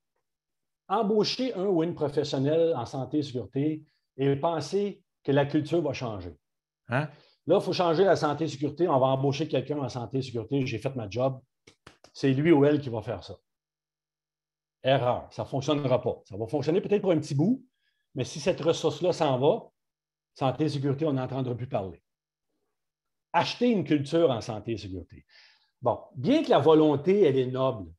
Embaucher un ou une professionnelle en santé et sécurité et penser que la culture va changer. Hein? Là, il faut changer la santé et sécurité. On va embaucher quelqu'un en santé et sécurité. J'ai fait ma job. C'est lui ou elle qui va faire ça. Erreur. Ça ne fonctionnera pas. Ça va fonctionner peut-être pour un petit bout, mais si cette ressource-là s'en va, santé et sécurité, on n'entendra plus parler. Acheter une culture en santé et sécurité. Bon, bien que la volonté, elle est noble,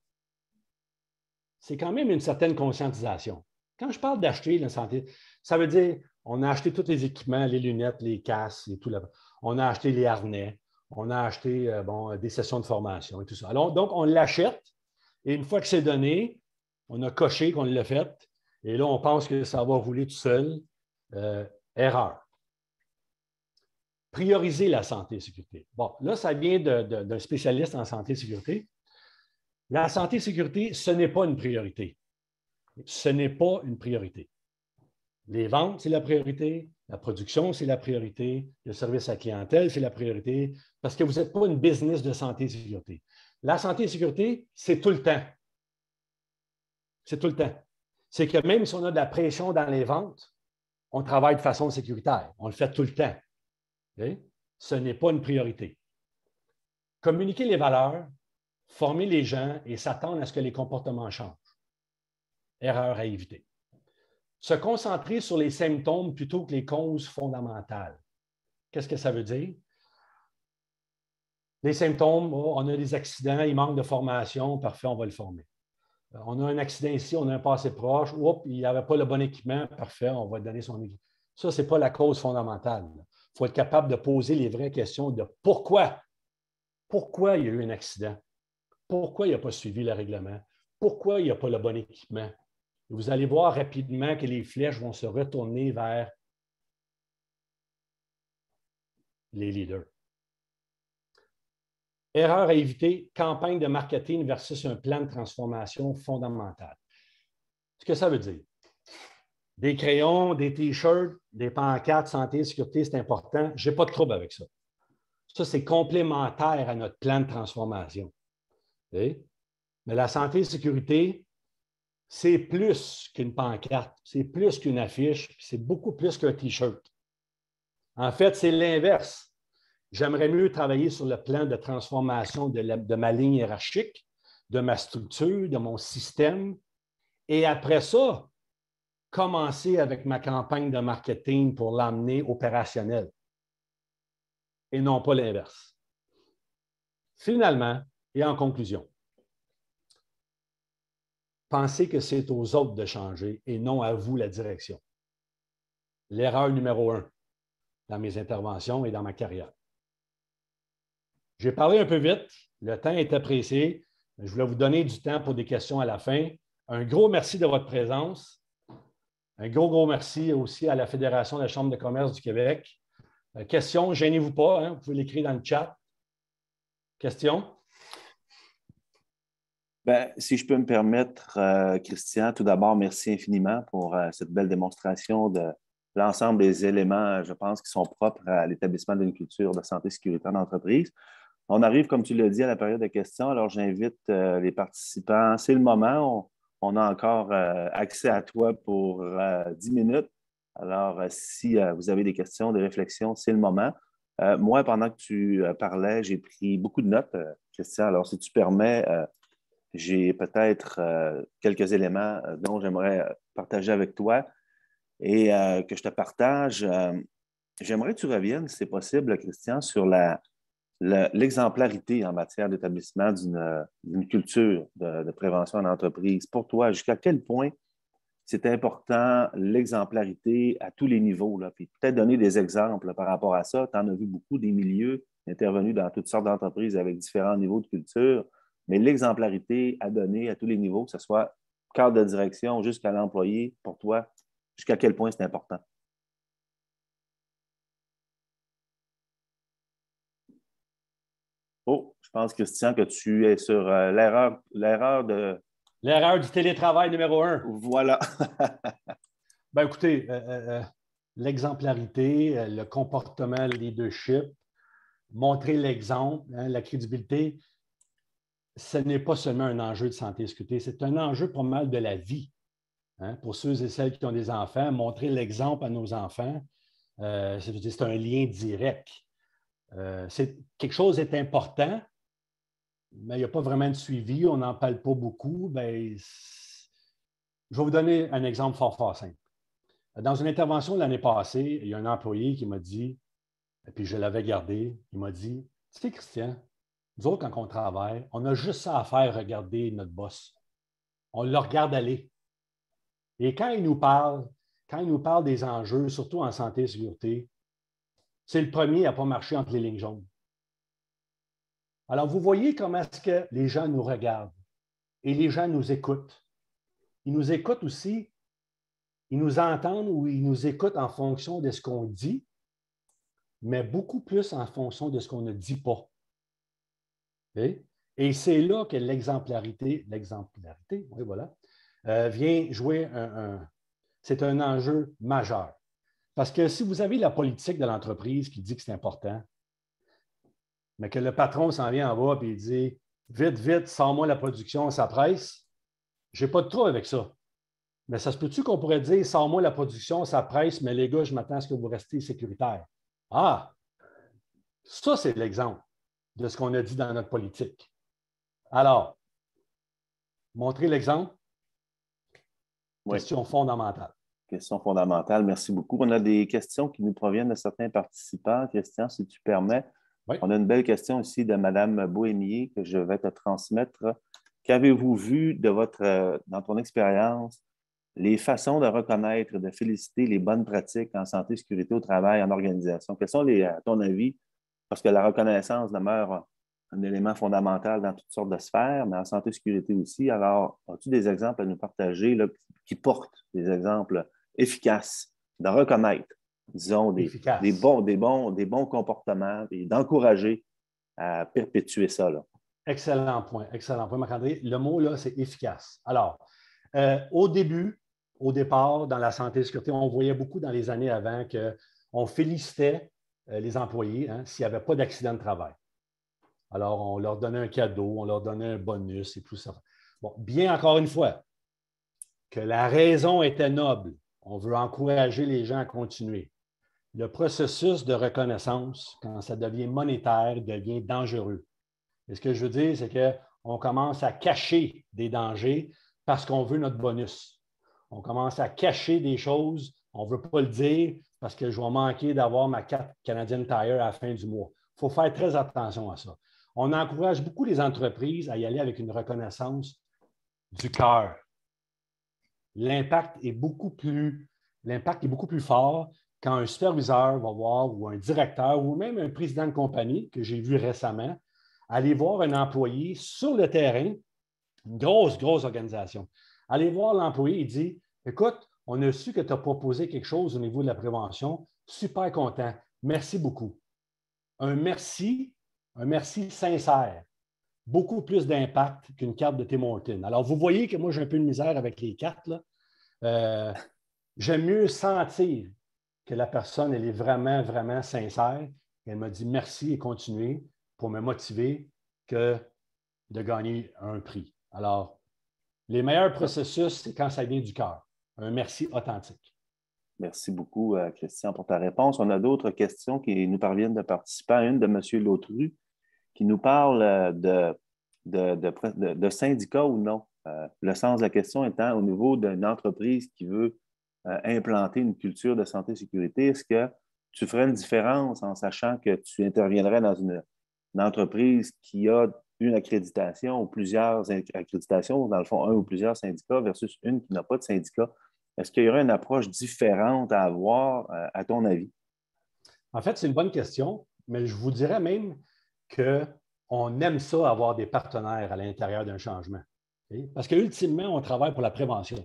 c'est quand même une certaine conscientisation. Quand je parle d'acheter la santé, ça veut dire on a acheté tous les équipements, les lunettes, les casques et tout là. On a acheté les harnais, on a acheté des sessions de formation et tout ça. Alors, donc, on l'achète et une fois que c'est donné, on a coché qu'on l'a fait et là, on pense que ça va rouler tout seul. Erreur. Prioriser la santé et sécurité. Bon, là, ça vient d'un spécialiste en santé et sécurité. La santé et sécurité, ce n'est pas une priorité. Ce n'est pas une priorité. Les ventes, c'est la priorité. La production, c'est la priorité. Le service à la clientèle, c'est la priorité. Parce que vous n'êtes pas une business de santé et sécurité. La santé et sécurité, c'est tout le temps. C'est tout le temps. C'est que même si on a de la pression dans les ventes, on travaille de façon sécuritaire. On le fait tout le temps. Okay? Ce n'est pas une priorité. Communiquer les valeurs, former les gens et s'attendre à ce que les comportements changent. Erreur à éviter. Se concentrer sur les symptômes plutôt que les causes fondamentales. Qu'est-ce que ça veut dire? Les symptômes, on a des accidents, il manque de formation, parfait, on va le former. On a un accident ici, on a un passé proche, il n'y avait pas le bon équipement, parfait, on va donner son équipement. Ça, ce n'est pas la cause fondamentale. Il faut être capable de poser les vraies questions de pourquoi. Pourquoi il y a eu un accident? Pourquoi il n'a pas suivi le règlement? Pourquoi il n'y a pas le bon équipement? Vous allez voir rapidement que les flèches vont se retourner vers les leaders. Erreur à éviter, campagne de marketing versus un plan de transformation fondamental. Ce que ça veut dire, des crayons, des T-shirts, des pancartes, santé, sécurité, c'est important. Je n'ai pas de trouble avec ça. Ça, c'est complémentaire à notre plan de transformation. Okay? Mais la santé et sécurité, c'est plus qu'une pancarte, c'est plus qu'une affiche, c'est beaucoup plus qu'un T-shirt. En fait, c'est l'inverse. J'aimerais mieux travailler sur le plan de transformation de ma ligne hiérarchique, de ma structure, de mon système. Et après ça, commencer avec ma campagne de marketing pour l'amener opérationnel. Et non pas l'inverse. Finalement, et en conclusion, pensez que c'est aux autres de changer et non à vous la direction. L'erreur numéro 1 dans mes interventions et dans ma carrière. J'ai parlé un peu vite, le temps est apprécié. Je voulais vous donner du temps pour des questions à la fin. Un gros merci de votre présence. Un gros merci aussi à la Fédération de la Chambre de commerce du Québec. Questions, gênez-vous pas, hein, vous pouvez l'écrire dans le chat. Questions? Ben, si je peux me permettre, Christian, tout d'abord, merci infiniment pour cette belle démonstration de l'ensemble des éléments, je pense, qui sont propres à l'établissement d'une culture de santé et sécurité en entreprise. On arrive, comme tu l'as dit, à la période de questions. Alors, j'invite les participants. C'est le moment. On a encore accès à toi pour 10 minutes. Alors, si vous avez des questions, des réflexions, c'est le moment. Moi, pendant que tu parlais, j'ai pris beaucoup de notes, Christian. Alors, si tu permets, j'ai peut-être quelques éléments dont j'aimerais partager avec toi et que je te partage. J'aimerais que tu reviennes, si c'est possible, Christian, sur l'exemplarité en matière d'établissement d'une culture de prévention en entreprise. Pour toi, jusqu'à quel point c'est important l'exemplarité à tous les niveaux, là, puis peut-être donner des exemples là, par rapport à ça. Tu en as vu beaucoup des milieux intervenus dans toutes sortes d'entreprises avec différents niveaux de culture, mais l'exemplarité à donner à tous les niveaux, que ce soit cadre de direction jusqu'à l'employé, pour toi, jusqu'à quel point c'est important? Oh, je pense, Christian, que tu es sur l'erreur de... L'erreur du télétravail numéro 1. Voilà. Ben, écoutez, l'exemplarité, le comportement, le leadership, montrer l'exemple, hein, la crédibilité, ce n'est pas seulement un enjeu de santé et sécurité, c'est un enjeu pas mal de la vie. Hein, pour ceux et celles qui ont des enfants, montrer l'exemple à nos enfants, c'est un lien direct. Quelque chose est important, mais il n'y a pas vraiment de suivi, on n'en parle pas beaucoup. Ben, je vais vous donner un exemple fort simple. Dans une intervention l'année passée, il y a un employé qui m'a dit, et puis je l'avais gardé, il m'a dit, tu sais, Christian, nous autres, quand on travaille, on a juste ça à faire, regarder notre boss. On le regarde aller. Et quand il nous parle des enjeux, surtout en santé et sécurité, c'est le premier à ne pas marcher entre les lignes jaunes. Alors, vous voyez comment est-ce que les gens nous regardent et les gens nous écoutent. Ils nous écoutent aussi, ils nous entendent ou ils nous écoutent en fonction de ce qu'on dit, mais beaucoup plus en fonction de ce qu'on ne dit pas. Okay? Et c'est là que l'exemplarité, oui, voilà, vient jouer c'est un enjeu majeur. Parce que si vous avez la politique de l'entreprise qui dit que c'est important, mais que le patron s'en vient en bas et il dit « Vite, sors-moi la production, ça presse », je n'ai pas de trouble avec ça. Mais ça se peut-tu qu'on pourrait dire « Sors-moi la production, ça presse, mais les gars, je m'attends à ce que vous restiez sécuritaires. » Ah! Ça, c'est l'exemple de ce qu'on a dit dans notre politique. Alors, montrer l'exemple, Oui. question fondamentale. Question fondamentale. Merci beaucoup. On a des questions qui nous proviennent de certains participants. Christian, si tu permets. Oui. On a une belle question ici de Mme Bohémier que je vais te transmettre. Qu'avez-vous vu dans ton expérience, les façons de reconnaître, de féliciter les bonnes pratiques en santé et sécurité au travail, en organisation? Quels sont à ton avis, parce que la reconnaissance demeure un élément fondamental dans toutes sortes de sphères, mais en santé et sécurité aussi. Alors, as-tu des exemples à nous partager là, qui portent des exemples efficaces de reconnaître, disons, des bons comportements et d'encourager à perpétuer ça, là? Excellent point, Marc-André. Le mot, là, c'est efficace. Alors, au départ, dans la santé et sécurité, on voyait beaucoup dans les années avant qu'on félicitait les employés s'il n'y avait pas d'accident de travail. Alors, on leur donnait un cadeau, on leur donnait un bonus et tout ça. Bon, bien encore une fois, que la raison était noble. On veut encourager les gens à continuer. Le processus de reconnaissance, quand ça devient monétaire, devient dangereux. Et ce que je veux dire, c'est qu'on commence à cacher des dangers parce qu'on veut notre bonus. On commence à cacher des choses, on ne veut pas le dire parce que je vais manquer d'avoir ma carte Canadian Tire à la fin du mois. Il faut faire très attention à ça. On encourage beaucoup les entreprises à y aller avec une reconnaissance du cœur. L'impact est beaucoup plus fort quand un superviseur va voir ou un directeur ou même un président de compagnie que j'ai vu récemment aller voir un employé sur le terrain, une grosse organisation. Aller voir l'employé et dire, écoute, on a su que tu as proposé quelque chose au niveau de la prévention. Super content. Merci beaucoup. Un merci sincère. Beaucoup plus d'impact qu'une carte de Tim Hortons. Alors, vous voyez que moi, j'ai un peu de misère avec les cartes, là. J'aime mieux sentir que la personne, elle est vraiment sincère. Elle m'a dit merci et continuer pour me motiver que de gagner un prix. Alors, les meilleurs processus, c'est quand ça vient du cœur. Un merci authentique. Merci beaucoup, Christian, pour ta réponse. On a d'autres questions qui nous parviennent de participants. Une de M. Lautru qui nous parle de syndicats ou non. Le sens de la question étant au niveau d'une entreprise qui veut implanter une culture de santé et sécurité, est-ce que tu ferais une différence en sachant que tu interviendrais dans une entreprise qui a une accréditation ou plusieurs accréditations, dans le fond, un ou plusieurs syndicats versus une qui n'a pas de syndicat? Est-ce qu'il y aurait une approche différente à avoir, à ton avis? En fait, c'est une bonne question, mais je vous dirais même qu'on aime ça, avoir des partenaires à l'intérieur d'un changement. Okay? Parce qu'ultimement, on travaille pour la prévention.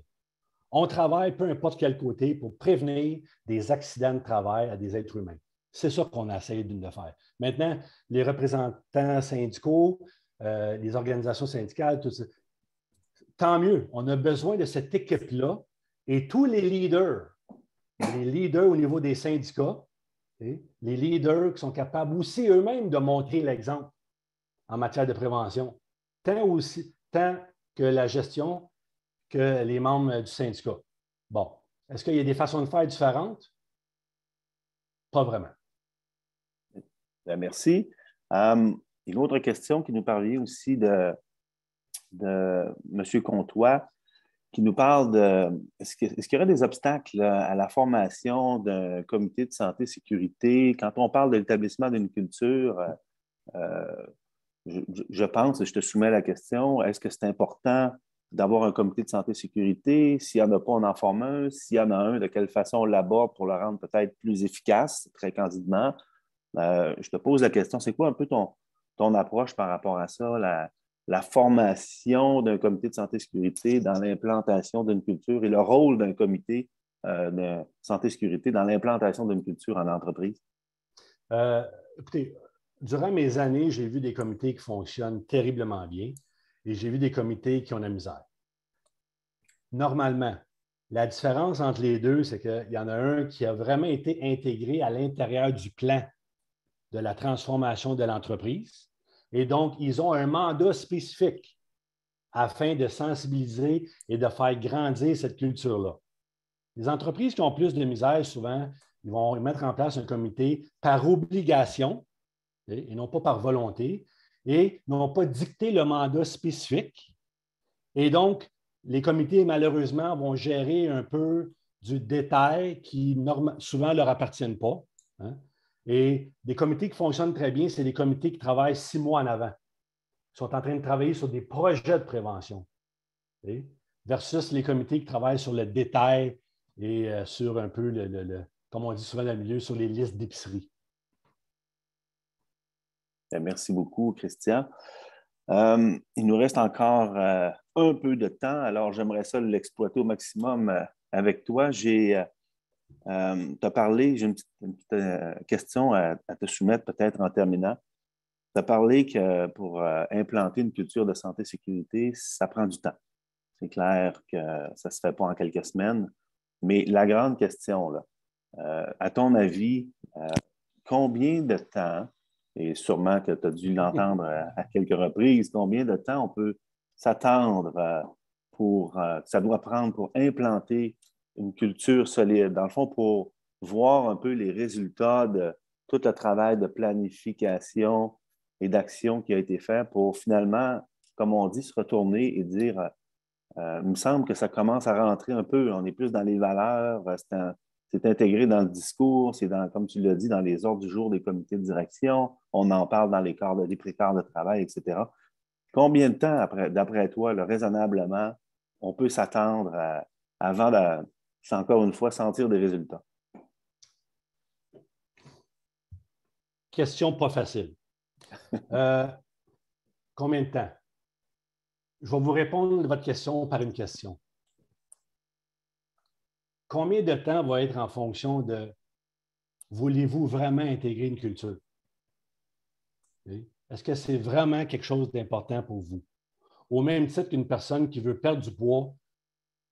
On travaille, peu importe quel côté, pour prévenir des accidents de travail à des êtres humains. C'est ça qu'on essaie de faire. Maintenant, les représentants syndicaux, les organisations syndicales, tout ça, tant mieux. On a besoin de cette équipe-là et tous les leaders au niveau des syndicats, les leaders qui sont capables aussi eux-mêmes de montrer l'exemple en matière de prévention, tant que la gestion que les membres du syndicat. Bon, est-ce qu'il y a des façons de faire différentes? Pas vraiment. Bien, merci. Une autre question qui nous parvient aussi de M. Comtois, qui nous parle est-ce qu'il y aurait des obstacles à la formation d'un comité de santé et sécurité? Quand on parle de l'établissement d'une culture, je pense, et je te soumets la question, est-ce que c'est important d'avoir un comité de santé et sécurité? S'il n'y en a pas, on en forme un. S'il y en a un, de quelle façon on l'aborde pour le rendre peut-être plus efficace, très candidement? Je te pose la question, c'est quoi un peu ton approche par rapport à ça, la formation d'un comité de santé et sécurité dans l'implantation d'une culture et le rôle d'un comité de santé et sécurité dans l'implantation d'une culture en entreprise? Écoutez, durant mes années, j'ai vu des comités qui fonctionnent terriblement bien et j'ai vu des comités qui ont de la misère. Normalement, la différence entre les deux, c'est qu'il y en a un qui a vraiment été intégré à l'intérieur du plan de la transformation de l'entreprise. Et donc, ils ont un mandat spécifique afin de sensibiliser et de faire grandir cette culture-là. Les entreprises qui ont plus de misère, souvent, ils vont mettre en place un comité par obligation et non pas par volonté, et n'ont pas dicté le mandat spécifique. Et donc, les comités, malheureusement, vont gérer un peu du détail qui souvent ne leur appartiennent pas. Hein. Et des comités qui fonctionnent très bien, c'est des comités qui travaillent 6 mois en avant. Ils sont en train de travailler sur des projets de prévention. Versus les comités qui travaillent sur le détail et sur un peu, comme on dit souvent dans le milieu, sur les listes d'épicerie. Merci beaucoup, Christian. Il nous reste encore un peu de temps, alors j'aimerais ça l'exploiter au maximum avec toi. Tu as parlé, j'ai une petite question à te soumettre peut-être en terminant. Tu as parlé que pour implanter une culture de santé et sécurité, ça prend du temps. C'est clair que ça ne se fait pas en quelques semaines, mais la grande question, là, à ton avis, combien de temps, et sûrement que tu as dû l'entendre à quelques reprises, combien de temps on peut s'attendre que ça doit prendre pour implanter une culture solide? Dans le fond, pour voir un peu les résultats de tout le travail de planification et d'action qui a été fait pour finalement, comme on dit, se retourner et dire il me semble que ça commence à rentrer un peu. On est plus dans les valeurs, c'est intégré dans le discours, c'est comme tu l'as dit, dans les ordres du jour des comités de direction. On en parle dans les précarts de travail, etc. Combien de temps, d'après toi, là, raisonnablement, on peut s'attendre avant de, encore une fois, sentir des résultats? Question pas facile. Combien de temps? Je vais vous répondre à votre question par une question. Combien de temps va être en fonction de voulez-vous vraiment intégrer une culture? Est-ce que c'est vraiment quelque chose d'important pour vous? Au même titre qu'une personne qui veut perdre du poids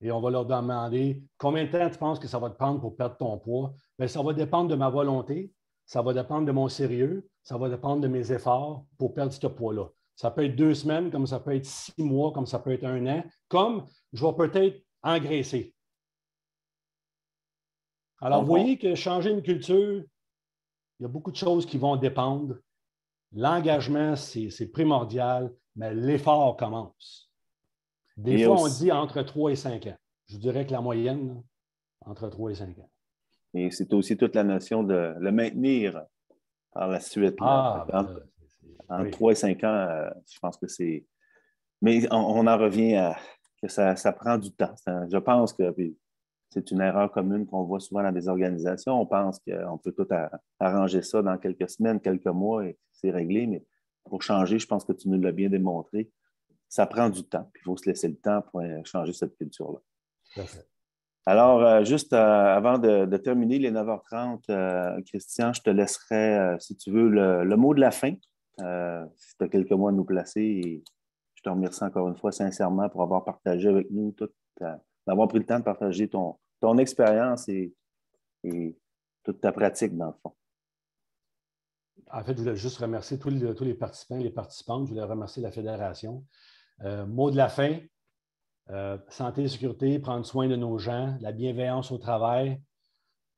et on va leur demander combien de temps tu penses que ça va te prendre pour perdre ton poids? Bien, ça va dépendre de ma volonté, ça va dépendre de mon sérieux, ça va dépendre de mes efforts pour perdre ce poids-là. Ça peut être 2 semaines, comme ça peut être 6 mois, comme ça peut être 1 an, comme je vais peut-être engraisser. Alors, vous voyez que changer une culture, il y a beaucoup de choses qui vont dépendre. L'engagement, c'est primordial, mais l'effort commence. Des fois, on dit entre 3 et 5 ans. Je dirais que la moyenne, là, entre 3 et 5 ans. Et c'est aussi toute la notion de le maintenir par la suite. Entre 3 et 5 ans, je pense que c'est... Mais on en revient à que ça prend du temps. Je pense que c'est une erreur commune qu'on voit souvent dans des organisations. On pense qu'on peut tout arranger ça dans quelques semaines, quelques mois et c'est réglé. Mais pour changer, je pense que tu nous l'as bien démontré, ça prend du temps. Puis il faut se laisser le temps pour changer cette culture-là. Parfait. Alors, juste avant de terminer les 9h30, Christian, je te laisserai, si tu veux, le mot de la fin. Si tu as quelques mots à nous placer. Et je te remercie encore une fois sincèrement pour avoir partagé avec nous, d'avoir pris le temps de partager ton expérience et toute ta pratique, dans le fond. En fait, je voulais juste remercier tous les participants et les participantes. Je voulais remercier la Fédération. Mot de la fin. Santé et sécurité, prendre soin de nos gens, la bienveillance au travail.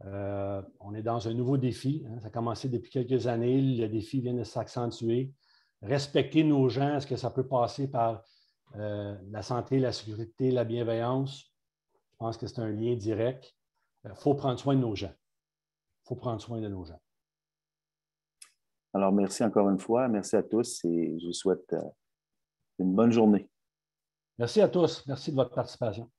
On est dans un nouveau défi. Hein. Ça a commencé depuis quelques années. Le défi vient de s'accentuer. Respecter nos gens, est-ce que ça peut passer par la santé, la sécurité, la bienveillance? Je pense que c'est un lien direct. Il faut prendre soin de nos gens. Il faut prendre soin de nos gens. Alors, merci encore une fois. Merci à tous et je vous souhaite une bonne journée. Merci à tous. Merci de votre participation.